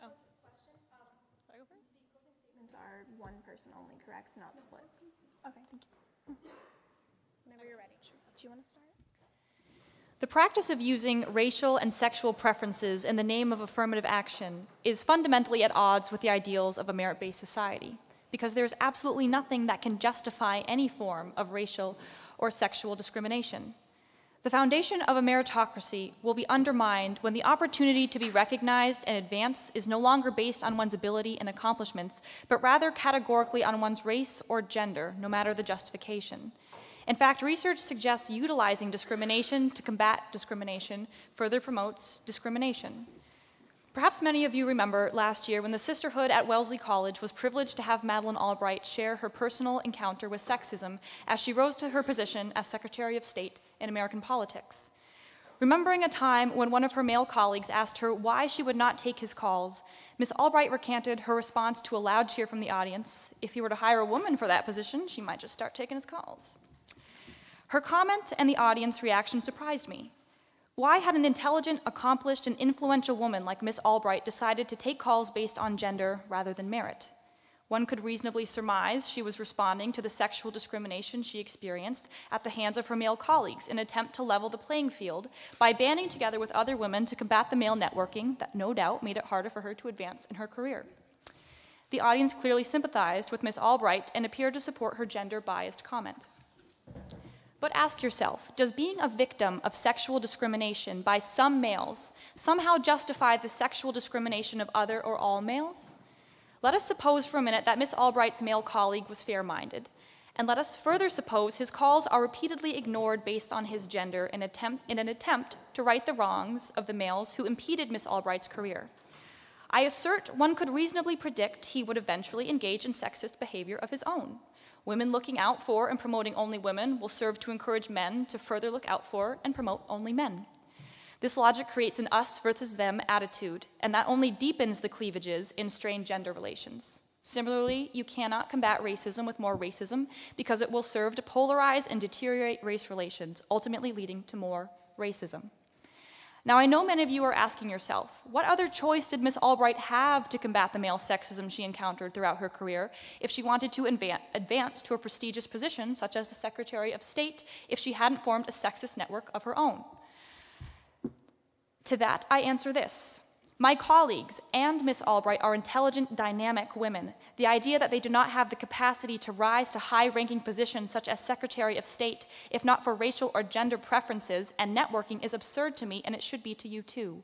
S2: Oh. Should I go first? The closing statements are one person only, correct? Not split. Okay, thank you.
S1: Whenever you're ready.
S2: Sure. Do you want to start?
S5: The practice of using racial and sexual preferences in the name of affirmative action is fundamentally at odds with the ideals of a merit-based society, because there is absolutely nothing that can justify any form of racial or sexual discrimination. The foundation of a meritocracy will be undermined when the opportunity to be recognized and advance is no longer based on one's ability and accomplishments, but rather categorically on one's race or gender, no matter the justification. In fact, research suggests utilizing discrimination to combat discrimination further promotes discrimination. Perhaps many of you remember last year when the sisterhood at Wellesley College was privileged to have Madeleine Albright share her personal encounter with sexism as she rose to her position as Secretary of State in American politics. Remembering a time when one of her male colleagues asked her why she would not take his calls, Ms. Albright recanted her response to a loud cheer from the audience. If he were to hire a woman for that position, she might just start taking his calls. Her comment and the audience reaction surprised me. Why had an intelligent, accomplished, and influential woman like Miss Albright decided to take calls based on gender rather than merit? One could reasonably surmise she was responding to the sexual discrimination she experienced at the hands of her male colleagues in an attempt to level the playing field by banding together with other women to combat the male networking that no doubt made it harder for her to advance in her career. The audience clearly sympathized with Miss Albright and appeared to support her gender-biased comment. But ask yourself, does being a victim of sexual discrimination by some males somehow justify the sexual discrimination of other or all males? Let us suppose for a minute that Miss Albright's male colleague was fair-minded, and let us further suppose his calls are repeatedly ignored based on his gender in an attempt to right the wrongs of the males who impeded Miss Albright's career. I assert one could reasonably predict he would eventually engage in sexist behavior of his own. Women looking out for and promoting only women will serve to encourage men to further look out for and promote only men. This logic creates an us versus them attitude, and that only deepens the cleavages in strained gender relations. Similarly, you cannot combat racism with more racism because it will serve to polarize and deteriorate race relations, ultimately leading to more racism. Now, I know many of you are asking yourself, what other choice did Miss Albright have to combat the male sexism she encountered throughout her career if she wanted to advance to a prestigious position such as the Secretary of State if she hadn't formed a sexist network of her own? To that, I answer this. My colleagues and Miss Albright are intelligent, dynamic women. The idea that they do not have the capacity to rise to high-ranking positions such as Secretary of State, if not for racial or gender preferences and networking, is absurd to me, and it should be to you too.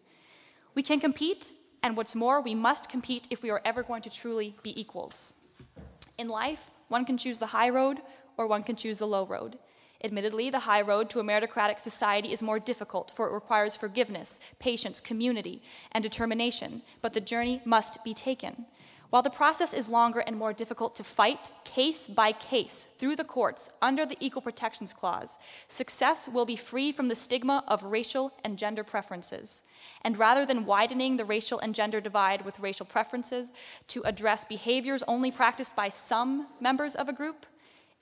S5: We can compete, and what's more, we must compete if we are ever going to truly be equals. In life, one can choose the high road, or one can choose the low road. Admittedly, the high road to a meritocratic society is more difficult, for it requires forgiveness, patience, community, and determination, but the journey must be taken. While the process is longer and more difficult to fight, case by case, through the courts, under the Equal Protections Clause, success will be free from the stigma of racial and gender preferences. And rather than widening the racial and gender divide with racial preferences to address behaviors only practiced by some members of a group,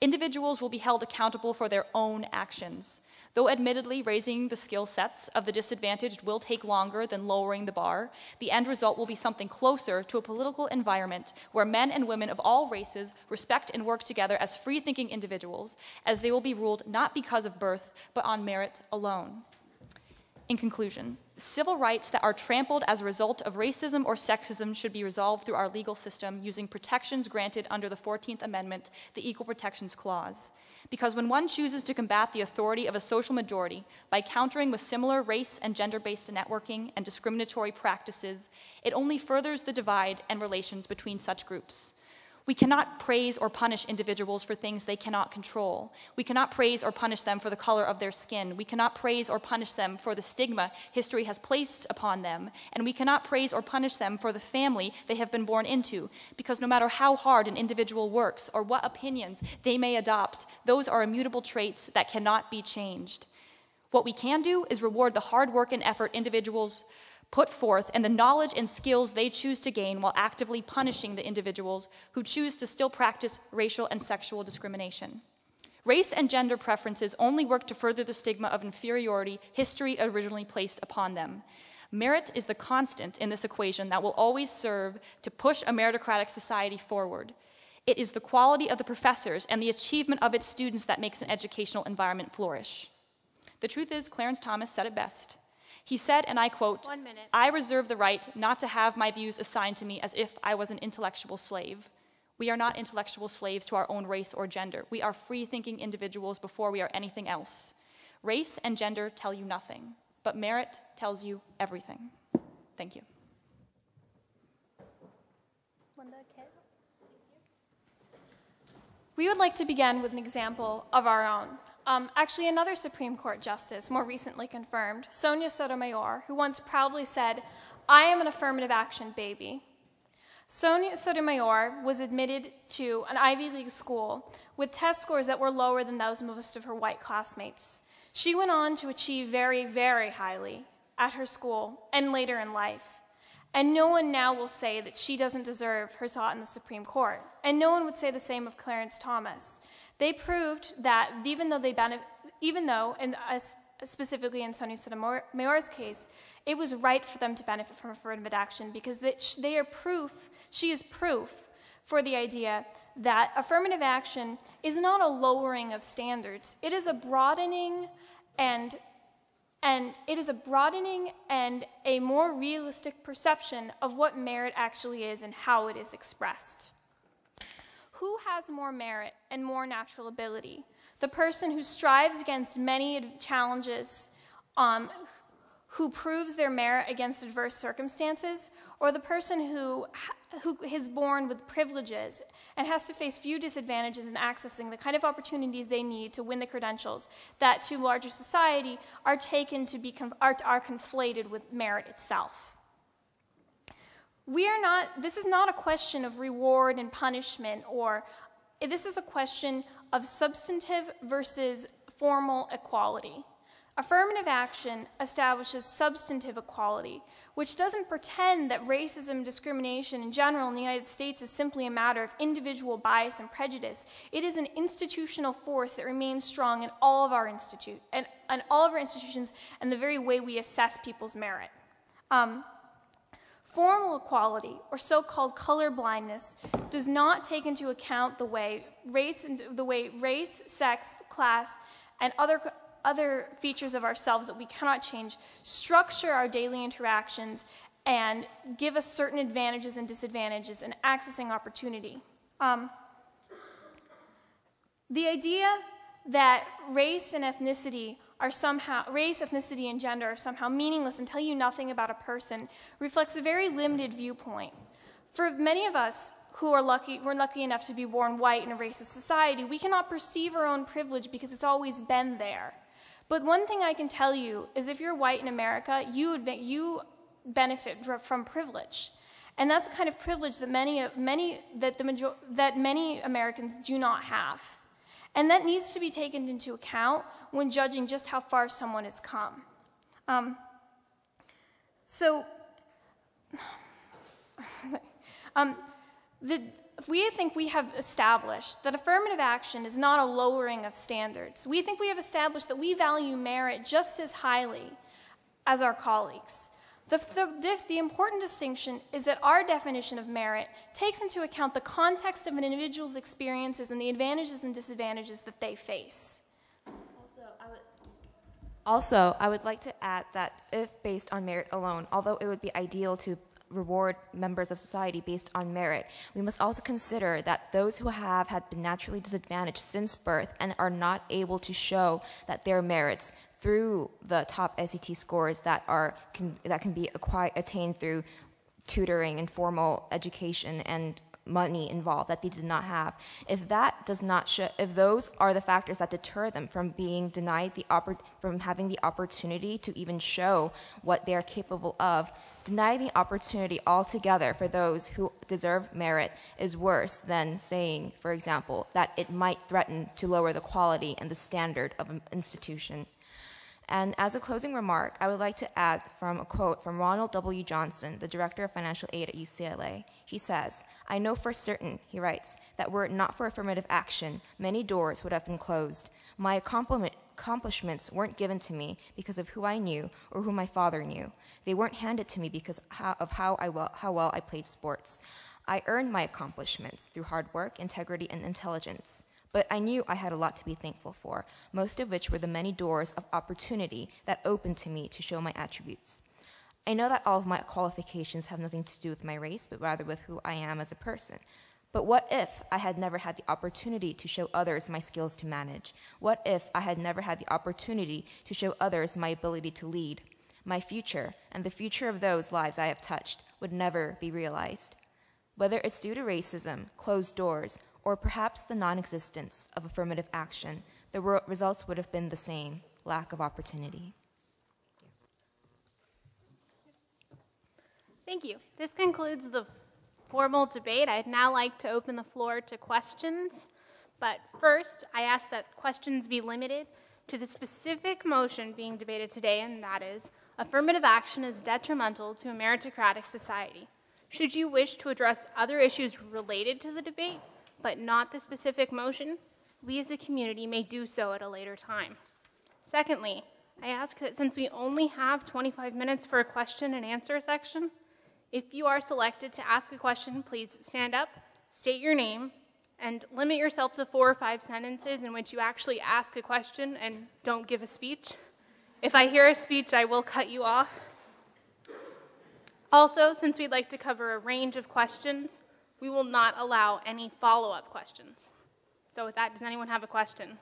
S5: individuals will be held accountable for their own actions. Though admittedly raising the skill sets of the disadvantaged will take longer than lowering the bar, the end result will be something closer to a political environment where men and women of all races respect and work together as free-thinking individuals, as they will be ruled not because of birth, but on merit alone. In conclusion, civil rights that are trampled as a result of racism or sexism should be resolved through our legal system using protections granted under the 14th Amendment, the Equal Protections Clause. Because when one chooses to combat the authority of a social majority by countering with similar race and gender-based networking and discriminatory practices, it only furthers the divide and relations between such groups. We cannot praise or punish individuals for things they cannot control. We cannot praise or punish them for the color of their skin. We cannot praise or punish them for the stigma history has placed upon them. And we cannot praise or punish them for the family they have been born into, because no matter how hard an individual works or what opinions they may adopt, those are immutable traits that cannot be changed. What we can do is reward the hard work and effort individuals put forth and the knowledge and skills they choose to gain while actively punishing the individuals who choose to still practice racial and sexual discrimination. Race and gender preferences only work to further the stigma of inferiority history originally placed upon them. Merit is the constant in this equation that will always serve to push a meritocratic society forward. It is the quality of the professors and the achievement of its students that makes an educational environment flourish. The truth is, Clarence Thomas said it best. He said, and I quote,
S1: "1 minute.
S5: I reserve the right not to have my views assigned to me as if I was an intellectual slave. We are not intellectual slaves to our own race or gender. We are free-thinking individuals before we are anything else. Race and gender tell you nothing, but merit tells you everything. Thank you.
S2: We would like to begin with an example of our own. Actually, another Supreme Court justice, more recently confirmed, Sonia Sotomayor, who once proudly said, "I am an affirmative action baby." Sonia Sotomayor was admitted to an Ivy League school with test scores that were lower than those of most of her white classmates. She went on to achieve very, very highly at her school and later in life. And no one now will say that she doesn't deserve her spot in the Supreme Court. And no one would say the same of Clarence Thomas. They proved that even though, and specifically in Sonia Sotomayor's case, it was right for them to benefit from affirmative action because she is proof for the idea that affirmative action is not a lowering of standards. It is a broadening and a more realistic perception of what merit actually is and how it is expressed. Who has more merit and more natural ability? The person who strives against many challenges, who proves their merit against adverse circumstances, or the person who is born with privileges and has to face few disadvantages in accessing the kind of opportunities they need to win the credentials that to larger society are taken to be are conflated with merit itself. This is not a question of reward and punishment, this is a question of substantive versus formal equality. Affirmative action establishes substantive equality, which doesn't pretend that racism and discrimination in general in the United States is simply a matter of individual bias and prejudice. It is an institutional force that remains strong in all of our institutions and the very way we assess people's merit. Formal equality, or so-called color blindness, does not take into account the way race, sex, class, and other features of ourselves that we cannot change structure our daily interactions and give us certain advantages and disadvantages in accessing opportunity. The idea that race, ethnicity, and gender are somehow meaningless and tell you nothing about a person reflects a very limited viewpoint. For many of us we're lucky enough to be born white in a racist society, we cannot perceive our own privilege because it's always been there. But one thing I can tell you is if you're white in America, you benefit from privilege. And that's a kind of privilege that many Americans do not have. And that needs to be taken into account when judging just how far someone has come. We think we have established that affirmative action is not a lowering of standards. We think we have established that we value merit just as highly as our colleagues. The important distinction is that our definition of merit takes into account the context of an individual's experiences and the advantages and disadvantages that they face.
S4: Also, I would like to add that if based on merit alone, although it would be ideal to reward members of society based on merit, we must also consider that those who have been naturally disadvantaged since birth and are not able to show that their merits through the top SAT scores that can be attained through tutoring and formal education and money involved that they did not have. If that does not show, if those are the factors that deter them from being denied from having the opportunity to even show what they are capable of, deny the opportunity altogether for those who deserve merit is worse than saying, for example, that it might threaten to lower the quality and the standard of an institution. And as a closing remark, I would like to add from a quote from Ronald W. Johnson, the director of financial aid at UCLA. He says, "I know for certain," he writes, "that were it not for affirmative action, many doors would have been closed. My accomplishments weren't given to me because of who I knew or who my father knew. They weren't handed to me because of how well I played sports. I earned my accomplishments through hard work, integrity, and intelligence. But I knew I had a lot to be thankful for, most of which were the many doors of opportunity that opened to me to show my attributes. I know that all of my qualifications have nothing to do with my race, but rather with who I am as a person. But what if I had never had the opportunity to show others my skills to manage? What if I had never had the opportunity to show others my ability to lead? My future, and the future of those lives I have touched, would never be realized. Whether it's due to racism, closed doors, or perhaps the non-existence of affirmative action, the results would have been the same: lack of opportunity.
S1: Thank you. This concludes the formal debate. I'd now like to open the floor to questions. But first, I ask that questions be limited to the specific motion being debated today, and that is, affirmative action is detrimental to a meritocratic society. Should you wish to address other issues related to the debate, but not the specific motion, we as a community may do so at a later time. Secondly, I ask that since we only have 25 minutes for a question and answer section, if you are selected to ask a question, please stand up, state your name, and limit yourself to 4 or 5 sentences in which you actually ask a question and don't give a speech. If I hear a speech, I will cut you off. Also, since we'd like to cover a range of questions, we will not allow any follow-up questions. So with that, does anyone have a question?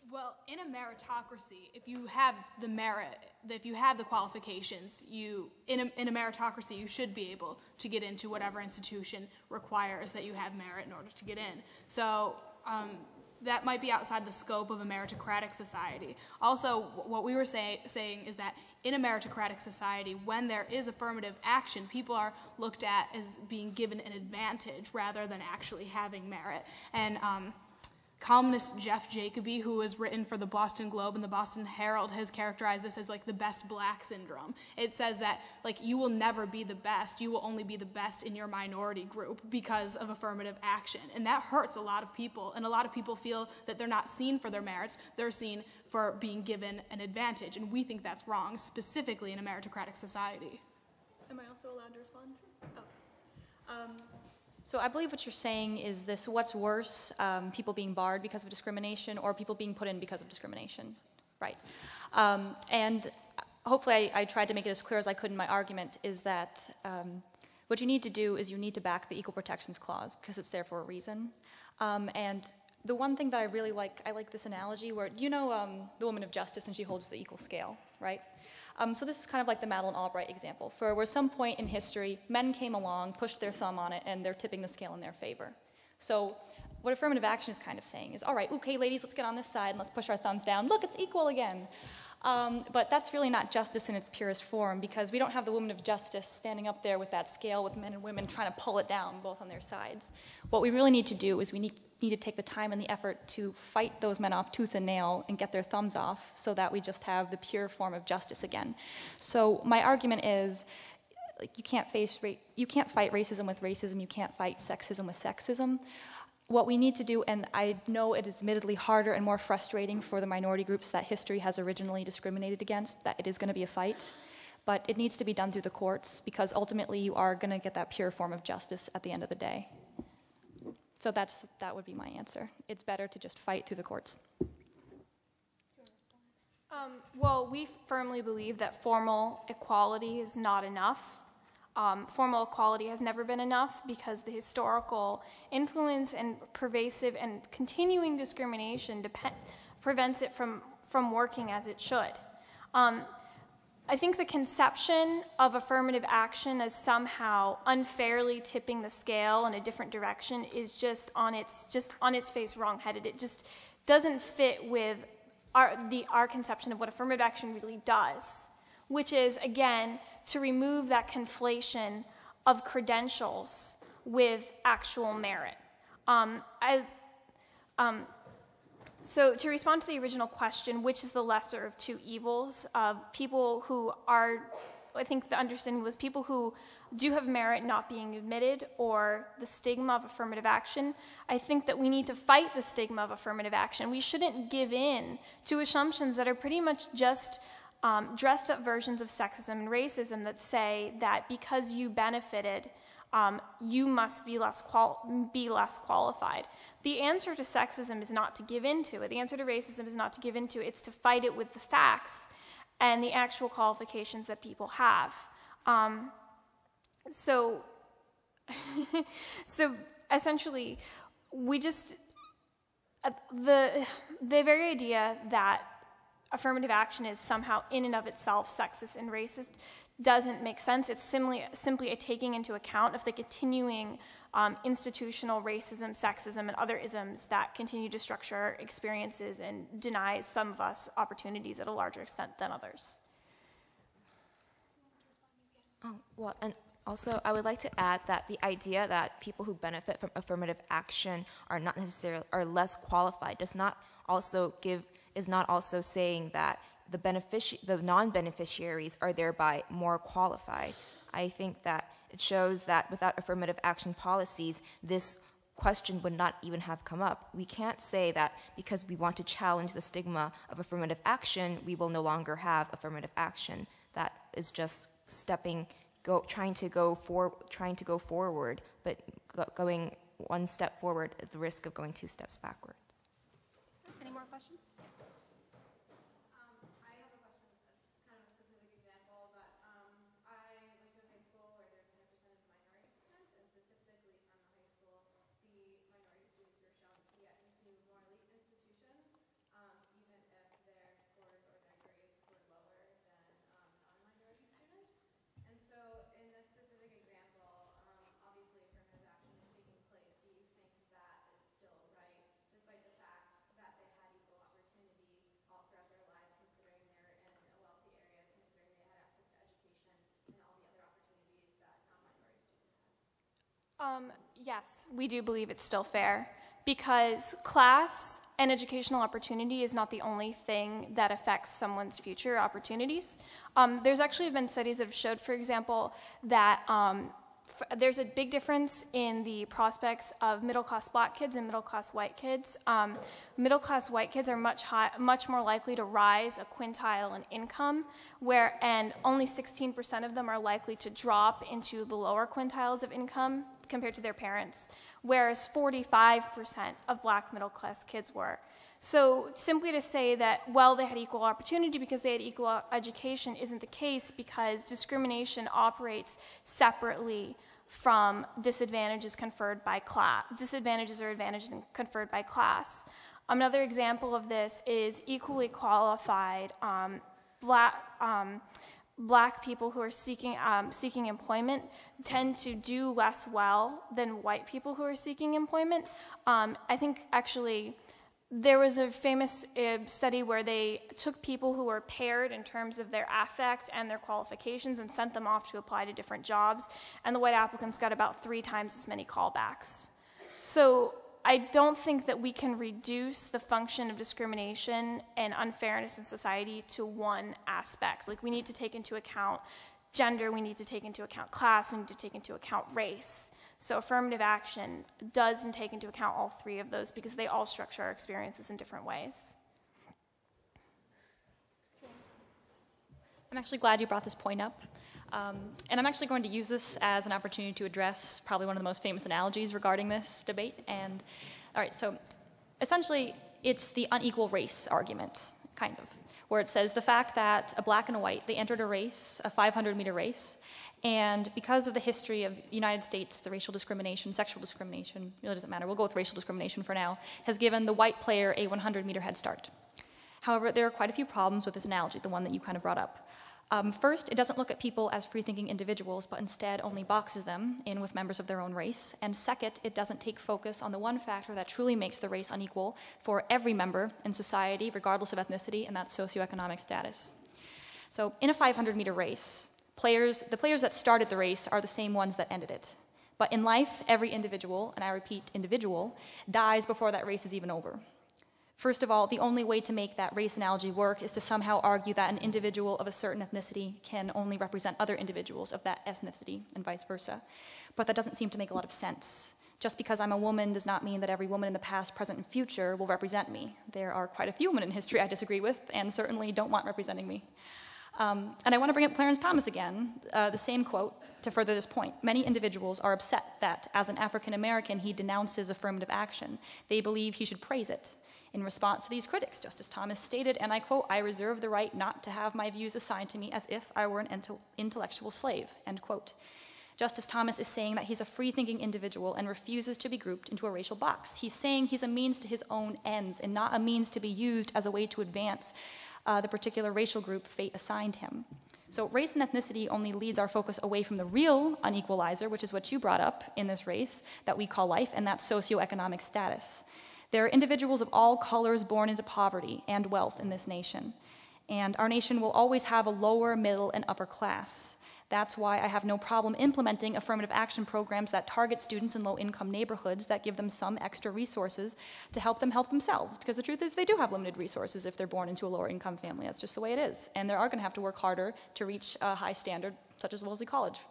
S3: Well, in a meritocracy, if you have the merit, if you have the qualifications, in a meritocracy, you should be able to get into whatever institution requires that you have merit in order to get in. So that might be outside the scope of a meritocratic society. Also, what we were saying is that in a meritocratic society, when there is affirmative action, people are looked at as being given an advantage rather than actually having merit. And columnist Jeff Jacoby, who has written for the Boston Globe and the Boston Herald, has characterized this as like the best black syndrome. It says that like you will never be the best, you will only be the best in your minority group because of affirmative action. And that hurts a lot of people, and a lot of people feel that they're not seen for their merits, they're seen for being given an advantage, and we think that's wrong, specifically in a meritocratic society.
S5: Am I also allowed to respond? Oh. So I believe what you're saying is this: what's worse, people being barred because of discrimination or people being put in because of discrimination? Right. And hopefully I tried to make it as clear as I could in my argument, is that what you need to do is you need to back the Equal Protections Clause because it's there for a reason. And the one thing that I really like, I like this analogy where, you know the woman of justice and she holds the equal scale, right? So this is kind of like the Madeleine Albright example, for where some point in history, men came along, pushed their thumb on it, and they're tipping the scale in their favor. So what affirmative action is kind of saying is, all right, okay, ladies, let's get on this side and let's push our thumbs down. Look, it's equal again. But that's really not justice in its purest form, because we don't have the woman of justice standing up there with that scale with men and women trying to pull it down, both on their sides. What we really need to do is we need to take the time and the effort to fight those men off tooth and nail and get their thumbs off so that we just have the pure form of justice again. So my argument is, you can't fight racism with racism, you can't fight sexism with sexism. What we need to do, and I know it is admittedly harder and more frustrating for the minority groups that history has originally discriminated against, that it is going to be a fight, but it needs to be done through the courts, because ultimately you are going to get that pure form of justice at the end of the day. So that would be my answer. It's better to just fight through the courts.
S2: Well, we firmly believe that formal equality is not enough. Formal equality has never been enough because the historical influence and pervasive and continuing discrimination prevents it from working as it should. I think the conception of affirmative action as somehow unfairly tipping the scale in a different direction is just on its face wrong-headed. It just doesn't fit with our conception of what affirmative action really does, which is, again, to remove that conflation of credentials with actual merit. So to respond to the original question, which is the lesser of two evils, people who are, I think the understanding was people who do have merit not being admitted, or the stigma of affirmative action. I think that we need to fight the stigma of affirmative action. We shouldn't give in to assumptions that are pretty much just dressed up versions of sexism and racism that say that because you benefited, you must be less qualified. The answer to sexism is not to give into it. The answer to racism is not to give into it. It's to fight it with the facts and the actual qualifications that people have. So essentially, we just, the very idea that affirmative action is somehow in and of itself sexist and racist doesn't make sense. It's simply a taking into account of the continuing institutional racism, sexism, and other isms that continue to structure our experiences and deny some of us opportunities at a larger extent than others.
S4: Oh, well, and also, I would like to add that the idea that people who benefit from affirmative action are not necessarily are less qualified is not also saying that the non-beneficiaries are thereby more qualified. I think that it shows that without affirmative action policies, this question would not even have come up. We can't say that because we want to challenge the stigma of affirmative action, we will no longer have affirmative action. That is just trying to go forward, but going one step forward at the risk of going 2 steps backward.
S2: Any more questions?
S6: I have a question that's kind of a specific example, but I went to a high school where there's 100% of minority students, and statistically from the high school, the minority students were shown to get into more elite institutions, even if their scores or their grades were lower than non-minority students. And so in this specific example, obviously affirmative action is taking place. Do you think that is still right, despite the fact that they had equal opportunity all throughout their lives, considering they're in a wealthy area, considering they had access to education and all the other opportunities that non-minority students had?
S2: Yes, we do believe it's still fair, because class and educational opportunity is not the only thing that affects someone's future opportunities. There's actually been studies that have showed, for example, that there's a big difference in the prospects of middle-class black kids and middle-class white kids. Middle-class white kids are much more likely to rise a quintile in income, and only 16% of them are likely to drop into the lower quintiles of income compared to their parents, whereas 45% of black middle-class kids were. So simply to say that, well, they had equal opportunity because they had equal education isn't the case, because discrimination operates separately from disadvantages conferred by class. Disadvantages or advantages conferred by class. Another example of this is equally qualified black people who are seeking employment tend to do less well than white people who are seeking employment. I think actually there was a famous study where they took people who were paired in terms of their affect and their qualifications and sent them off to apply to different jobs, and the white applicants got about 3 times as many callbacks. So I don't think that we can reduce the function of discrimination and unfairness in society to one aspect. Like, we need to take into account gender, we need to take into account class, we need to take into account race. So affirmative action doesn't take into account all 3 of those, because they all structure our experiences in different ways.
S5: I'm actually glad you brought this point up. And I'm actually going to use this as an opportunity to address probably one of the most famous analogies regarding this debate. And, all right, so essentially it's the unequal race argument, kind of, where it says the fact that a black and a white, they entered a race, a 500-meter race, and because of the history of the United States, the racial discrimination, sexual discrimination, really doesn't matter, we'll go with racial discrimination for now, has given the white player a 100-meter head start. However, there are quite a few problems with this analogy, the one that you kind of brought up. First, it doesn't look at people as free-thinking individuals, but instead only boxes them in with members of their own race. And second, it doesn't take focus on the one factor that truly makes the race unequal for every member in society, regardless of ethnicity, and that's socioeconomic status. So in a 500-meter race, the players that started the race are the same ones that ended it. But in life, every individual, and I repeat, individual, dies before that race is even over. First of all, the only way to make that race analogy work is to somehow argue that an individual of a certain ethnicity can only represent other individuals of that ethnicity and vice versa. But that doesn't seem to make a lot of sense. Just because I'm a woman does not mean that every woman in the past, present, and future will represent me. There are quite a few women in history I disagree with and certainly don't want representing me. And I want to bring up Clarence Thomas again, the same quote to further this point. Many individuals are upset that, as an African American, he denounces affirmative action. They believe he should praise it. In response to these critics, Justice Thomas stated, and I quote, "I reserve the right not to have my views assigned to me as if I were an intellectual slave," end quote. Justice Thomas is saying that he's a free-thinking individual and refuses to be grouped into a racial box. He's saying he's a means to his own ends and not a means to be used as a way to advance the particular racial group fate assigned him. So race and ethnicity only leads our focus away from the real unequalizer, which is what you brought up in this race that we call life, and that's socioeconomic status. There are individuals of all colors born into poverty and wealth in this nation. And our nation will always have a lower, middle, and upper class. That's why I have no problem implementing affirmative action programs that target students in low-income neighborhoods that give them some extra resources to help them help themselves. Because the truth is they do have limited resources if they're born into a lower-income family. That's just the way it is. And they are going to have to work harder to reach a high standard, such as Wellesley College.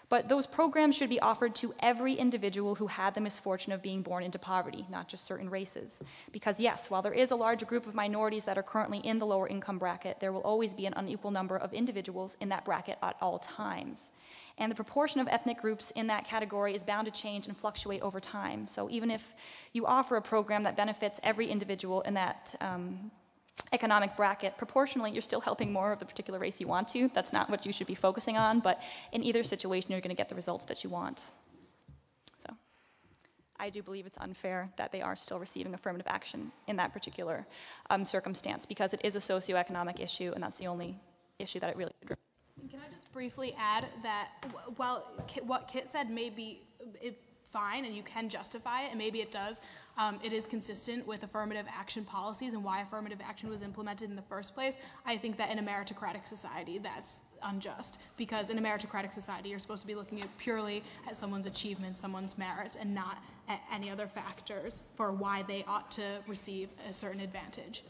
S5: But those programs should be offered to every individual who had the misfortune of being born into poverty, not just certain races. Because yes, while there is a large group of minorities that are currently in the lower income bracket, there will always be an unequal number of individuals in that bracket at all times. And the proportion of ethnic groups in that category is bound to change and fluctuate over time. So even if you offer a program that benefits every individual in that economic bracket, proportionally, you're still helping more of the particular race you want to. That's not what you should be focusing on, but in either situation, you're going to get the results that you want. So I do believe it's unfair that they are still receiving affirmative action in that particular circumstance, because it is a socioeconomic issue, and that's the only issue that it really addresses.
S3: Can I just briefly add that while what Kit said may be fine and you can justify it, and maybe it does, it is consistent with affirmative action policies and why affirmative action was implemented in the first place. I think that in a meritocratic society, that's unjust, because in a meritocratic society, you're supposed to be looking at purely at someone's achievements, someone's merits, and not at any other factors for why they ought to receive a certain advantage.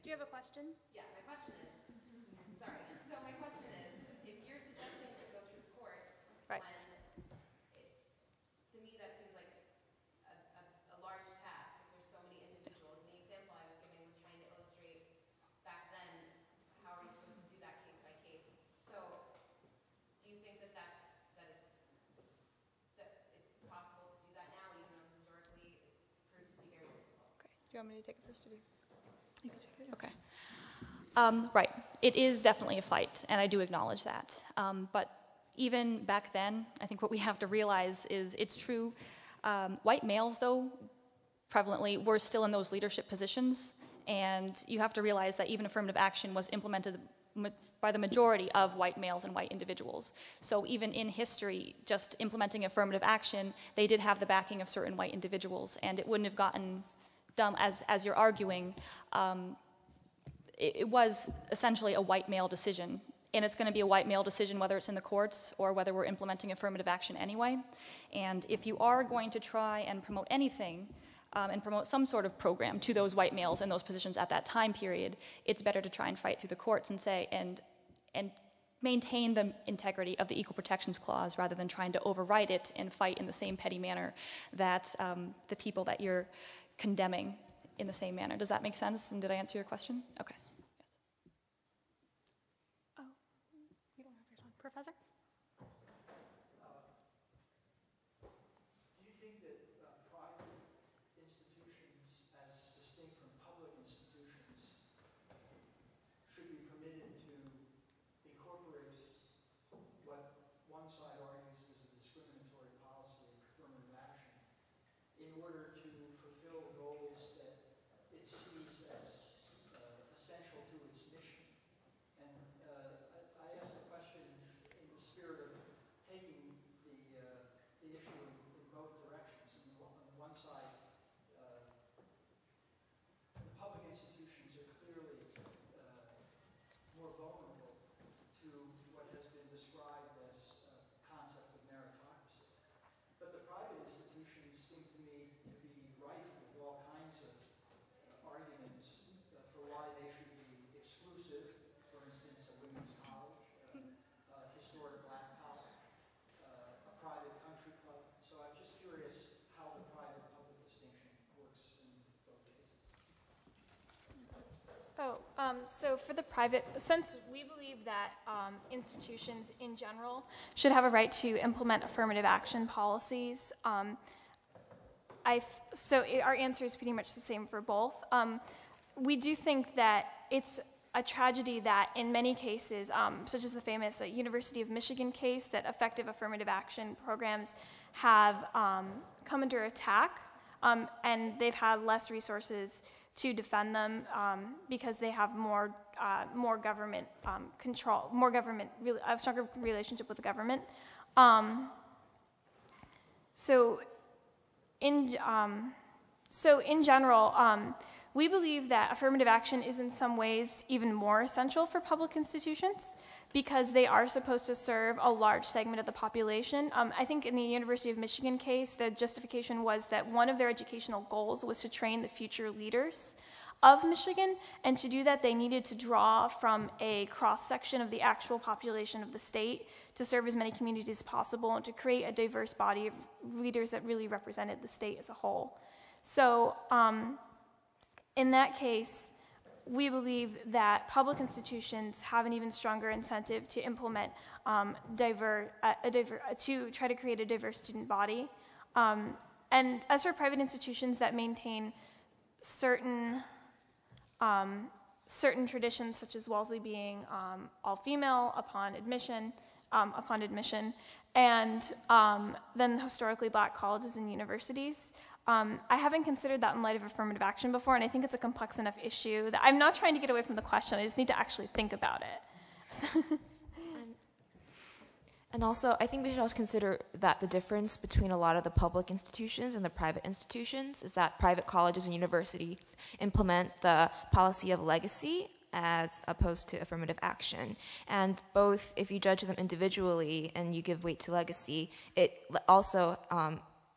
S1: Do you have a question?
S6: Yeah, my question is, sorry. So my question is, if you're suggesting to go through the courts,
S5: Right.
S6: to me that seems like a large task if there's so many individuals. And the example I was giving was trying to illustrate back then, how are you supposed to do that case by case? So do you think that it's possible to do that now, even though historically it's proved to be very difficult?
S5: Okay. Do you want me to take it first, or do you? You can take it. Okay. Right. It is definitely a fight, and I do acknowledge that. But even back then, I think what we have to realize is it's true. White males, though, prevalently, were still in those leadership positions, and you have to realize that even affirmative action was implemented by the majority of white males and white individuals. So even in history, just implementing affirmative action, they did have the backing of certain white individuals, and it wouldn't have gotten done as you're arguing. It was essentially a white male decision, and it's going to be a white male decision whether it's in the courts or whether we're implementing affirmative action anyway. And if you are going to try and promote anything, and promote some sort of program to those white males in those positions at that time period, it's better to try and fight through the courts and say, and maintain the integrity of the Equal Protections Clause rather than trying to override it and fight in the same petty manner that the people that you're condemning in the same manner. Does that make sense? And did I answer your question? Okay. Yes.
S3: Oh, you don't have your time. Professor?
S7: Do you think that private institutions, as distinct from public institutions, should be permitted to incorporate what one side argues is a discriminatory policy of affirmative action in order to fulfill goals that it sees as essential to its mission? And I ask the question in the spirit of taking the issue in both directions. On the one side, the public institutions are clearly more vulnerable to what has been described as a concept of meritocracy. But the private institutions seem to me to be rife with all kinds of arguments for why they should be exclusive. For instance, a women's college, a historic black college, a private country club. So I'm just curious how the private-public distinction works in both cases.
S2: So for the private, since we believe that institutions in general should have a right to implement affirmative action policies, our answer is pretty much the same for both. We do think that it's a tragedy that in many cases, such as the famous University of Michigan case, that effective affirmative action programs have come under attack, and they've had less resources to defend them because they have more government control, a stronger relationship with the government. So in general, we believe that affirmative action is in some ways even more essential for public institutions because they are supposed to serve a large segment of the population. I think in the University of Michigan case, the justification was that one of their educational goals was to train the future leaders of Michigan, and to do that they needed to draw from a cross-section of the actual population of the state to serve as many communities as possible and to create a diverse body of leaders that really represented the state as a whole. So in that case, we believe that public institutions have an even stronger incentive to implement to try to create a diverse student body. And as for private institutions that maintain certain traditions, such as Wellesley being all-female upon admission, and then historically black colleges and universities. I haven't considered that in light of affirmative action before, and I think it's a complex enough issue that I'm not trying to get away from the question. I just need to actually think about it.
S4: And also, I think we should also consider that the difference between a lot of the public institutions and the private institutions is that private colleges and universities implement the policy of legacy as opposed to affirmative action. And both, if you judge them individually and you give weight to legacy, it also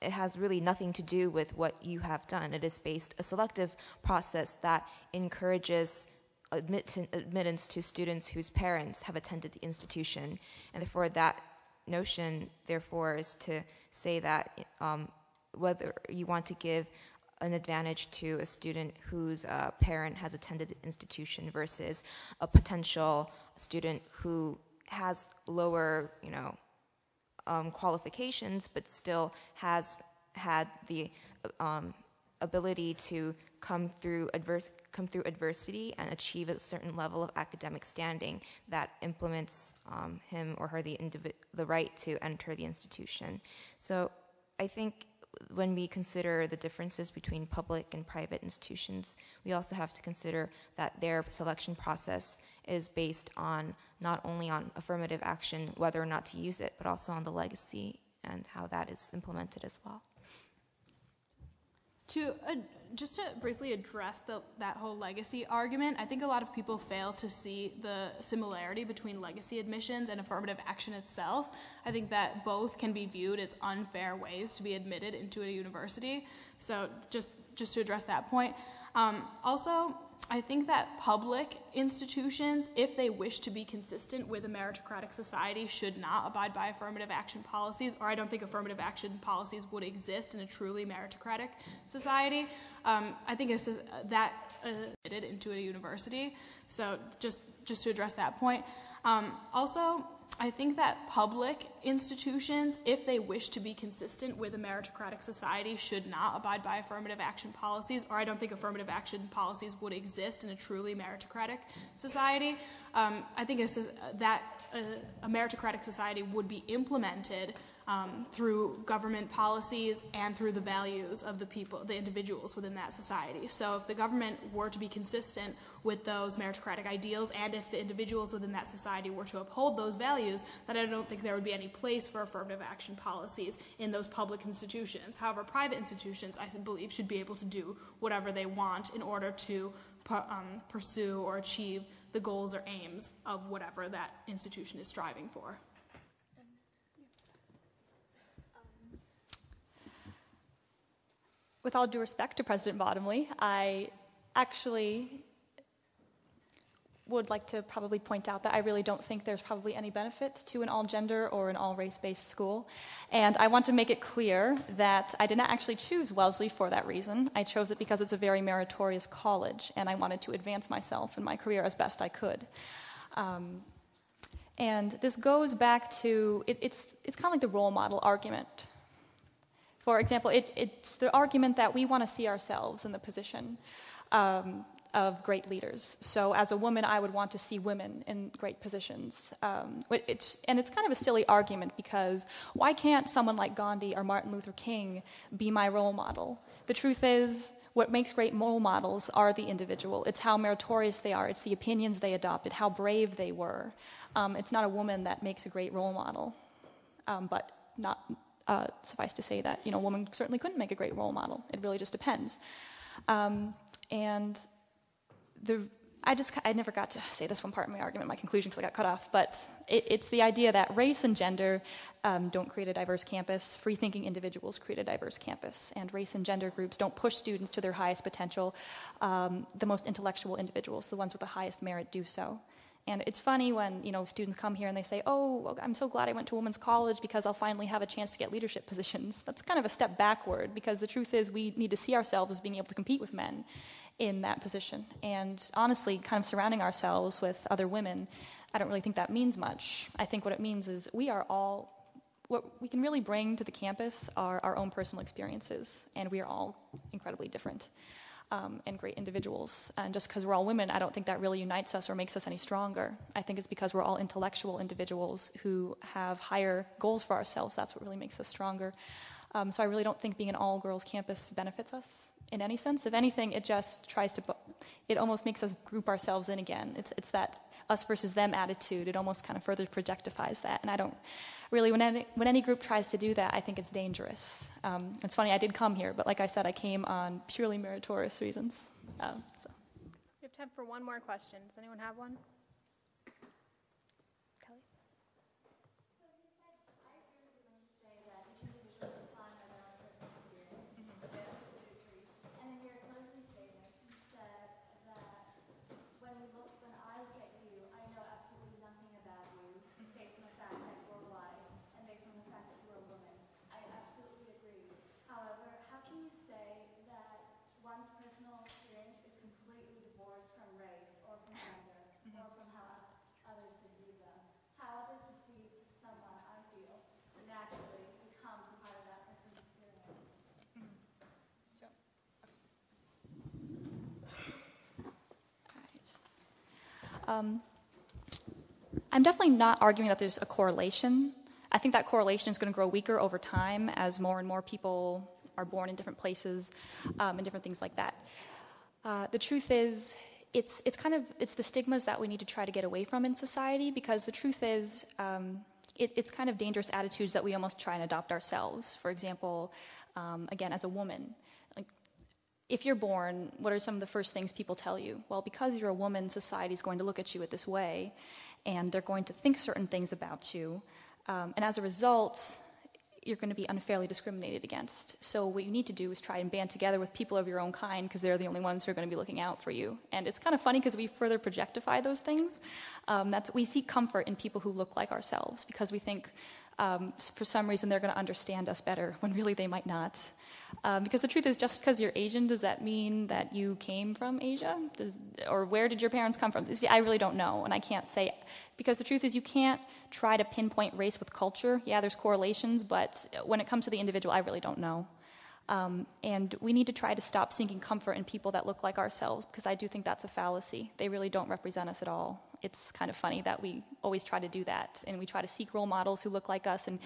S4: it has really nothing to do with what you have done. It is based a selective process that encourages admittance to students whose parents have attended the institution, and therefore that notion, therefore, is to say that whether you want to give an advantage to a student whose parent has attended the institution versus a potential student who has lower, qualifications, but still has had the ability to come through adversity and achieve a certain level of academic standing that implements him or her the right to enter the institution. So I think when we consider the differences between public and private institutions, we also have to consider that their selection process is based on not only on affirmative action, whether or not to use it, but also on the legacy and how that is implemented as well.
S3: Just to briefly address that whole legacy argument, I think a lot of people fail to see the similarity between legacy admissions and affirmative action itself. I think that both can be viewed as unfair ways to be admitted into a university. So just to address that point. Also, I think that public institutions, if they wish to be consistent with a meritocratic society, should not abide by affirmative action policies, or I don't think affirmative action policies would exist in a truly meritocratic society. I think it's that admitted into a university. So just to address that point. Also, I think that public institutions, if they wish to be consistent with a meritocratic society, should not abide by affirmative action policies, or I don't think affirmative action policies would exist in a truly meritocratic society. I think it's that a meritocratic society would be implemented through government policies and through the values of the people, the individuals within that society. So if the government were to be consistent with those meritocratic ideals, and if the individuals within that society were to uphold those values, then I don't think there would be any place for affirmative action policies in those public institutions. However, private institutions, I believe, should be able to do whatever they want in order to pursue or achieve the goals or aims of whatever that institution is striving for.
S5: With all due respect to President Bottomley, I actually would like to probably point out that I really don't think there's probably any benefit to an all-gender or an all-race-based school. And I want to make it clear that I did not actually choose Wellesley for that reason. I chose it because it's a very meritorious college, and I wanted to advance myself in my career as best I could. And this goes back to, it's kind of like the role model argument. For example, it's the argument that we want to see ourselves in the position of great leaders. So as a woman, I would want to see women in great positions. And it's kind of a silly argument, because why can't someone like Gandhi or Martin Luther King be my role model? The truth is, what makes great role models are the individual. It's how meritorious they are. It's the opinions they adopted, how brave they were. It's not a woman that makes a great role model, but not... suffice to say that, a woman certainly couldn't make a great role model. It really just depends. I never got to say this one part in my argument, my conclusion, because I got cut off, but it's the idea that race and gender don't create a diverse campus. Free-thinking individuals create a diverse campus, and race and gender groups don't push students to their highest potential. The most intellectual individuals, the ones with the highest merit, do so. And it's funny when, students come here and they say, oh, I'm so glad I went to women's college because I'll finally have a chance to get leadership positions. That's kind of a step backward, because the truth is we need to see ourselves as being able to compete with men in that position. And honestly, kind of surrounding ourselves with other women, I don't really think that means much. I think what it means is what we can really bring to the campus are our own personal experiences, and we are all incredibly different. And great individuals. And just because we're all women, I don't think that really unites us or makes us any stronger. I think it's because we're all intellectual individuals who have higher goals for ourselves. That's what really makes us stronger. So I really don't think being an all-girls campus benefits us in any sense. If anything, it just it almost makes us group ourselves in again. It's that us versus them attitude. It almost kind of further projectifies that. And I don't really, when any group tries to do that, I think it's dangerous. It's funny, I did come here, but like I said, I came on purely meritorious reasons.
S1: We have time for one more question. Does anyone have one? Kelly?
S6: So you said, I agree with when you say that each individual is applying their own personal experience. I absolutely agree. And in your closing statements, you said that when I look at you, I know absolutely nothing about you based on the fact that you're white and based on the fact that you're a woman. I absolutely agree. However, how can you say that one's personal experience is completely divorced from race or from gender or from how others perceive them? How others perceive someone, I feel, naturally becomes a part of that person's experience.
S5: I'm definitely not arguing that there's a correlation. I think that correlation is going to grow weaker over time as more and more people are born in different places and different things like that. The truth is, it's the stigmas that we need to try to get away from in society, because the truth is, it's kind of dangerous attitudes that we almost try and adopt ourselves. For example, again, as a woman, if you're born, what are some of the first things people tell you? Well, because you're a woman, society's going to look at you this way, and they're going to think certain things about you. And as a result, you're going to be unfairly discriminated against. So what you need to do is try and band together with people of your own kind, because they're the only ones who are going to be looking out for you. And it's kind of funny because we further projectify those things. We seek comfort in people who look like ourselves, because we think for some reason they're going to understand us better, when really they might not. Because the truth is, just because you're Asian, does that mean that you came from Asia? Or where did your parents come from? I really don't know, and I can't say, because the truth is you can't try to pinpoint race with culture. Yeah, there's correlations, but when it comes to the individual, I really don't know. And we need to try to stop seeking comfort in people that look like ourselves, because I do think that's a fallacy. They really don't represent us at all. It's kind of funny that we always try to do that, and we try to seek role models who look like us and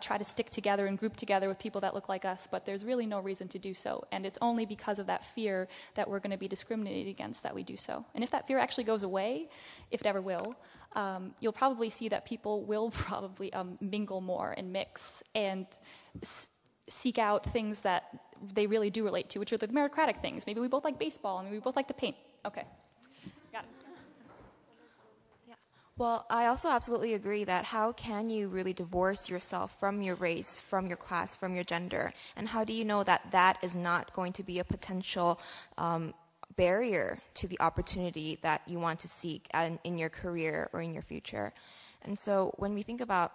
S5: try to stick together and group together with people that look like us, but there's really no reason to do so. And it's only because of that fear that we're going to be discriminated against that we do so. And if that fear actually goes away, if it ever will, you'll probably see that people will probably mingle more and mix and seek out things that they really do relate to, which are the meritocratic things. Maybe we both like baseball, and maybe we both like to paint. Okay, got it.
S4: Well, I also absolutely agree that how can you really divorce yourself from your race, from your class, from your gender? And how do you know that that is not going to be a potential barrier to the opportunity that you want to seek in your career or in your future? And so when we think about,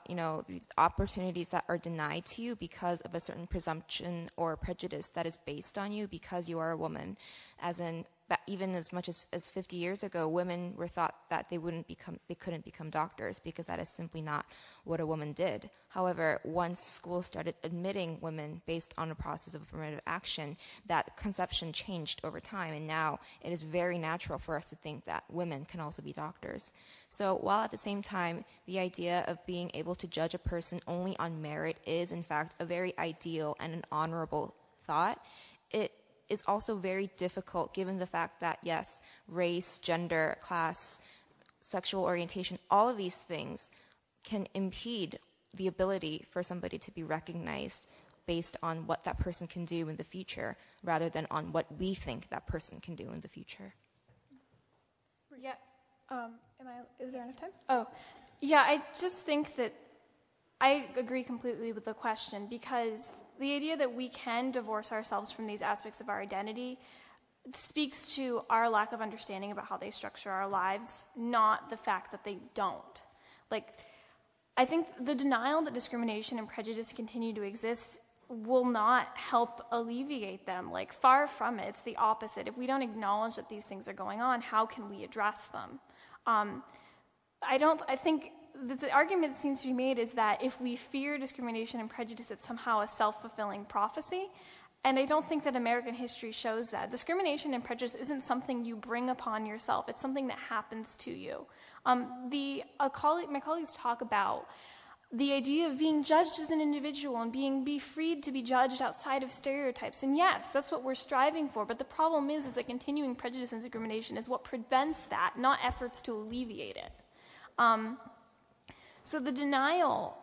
S4: these opportunities that are denied to you because of a certain presumption or prejudice that is based on you because you are a woman, as in even as much as 50 years ago, women were thought that they couldn't become doctors because that is simply not what a woman did. However, once schools started admitting women based on a process of affirmative action, that conception changed over time, and now it is very natural for us to think that women can also be doctors. So while at the same time, the idea of being able to judge a person only on merit is in fact a very ideal and an honorable thought, it is also very difficult given the fact that, yes, race, gender, class, sexual orientation, all of these things can impede the ability for somebody to be recognized based on what that person can do in the future rather than on what we think that person can do in the future.
S2: Yeah. Is there enough time? Oh, yeah, I just think that I agree completely with the question, because the idea that we can divorce ourselves from these aspects of our identity speaks to our lack of understanding about how they structure our lives, not the fact that they don't. I think the denial that discrimination and prejudice continue to exist will not help alleviate them. Far from it. It's the opposite. If we don't acknowledge that these things are going on, how can we address them? I think the argument that seems to be made is that if we fear discrimination and prejudice, it's somehow a self-fulfilling prophecy. And I don't think that American history shows that. Discrimination and prejudice isn't something you bring upon yourself. It's something that happens to you. My colleagues talk about the idea of being judged as an individual and be freed to be judged outside of stereotypes. And yes, that's what we're striving for. But the problem is that continuing prejudice and discrimination is what prevents that, not efforts to alleviate it. So the denial,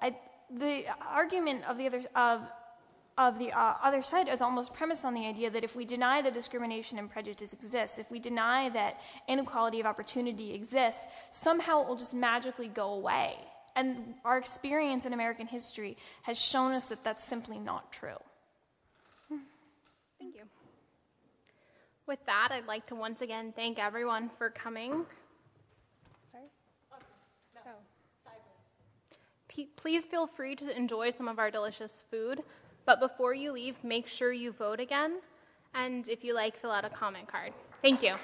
S2: the argument of the other side is almost premised on the idea that if we deny that discrimination and prejudice exists, if we deny that inequality of opportunity exists, somehow it will just magically go away. And our experience in American history has shown us that that's simply not true.
S1: Thank you. With that, I'd like to once again thank everyone for coming. Sorry? Oh. Please feel free to enjoy some of our delicious food, but before you leave, make sure you vote again, and if you like, fill out a comment card. Thank you.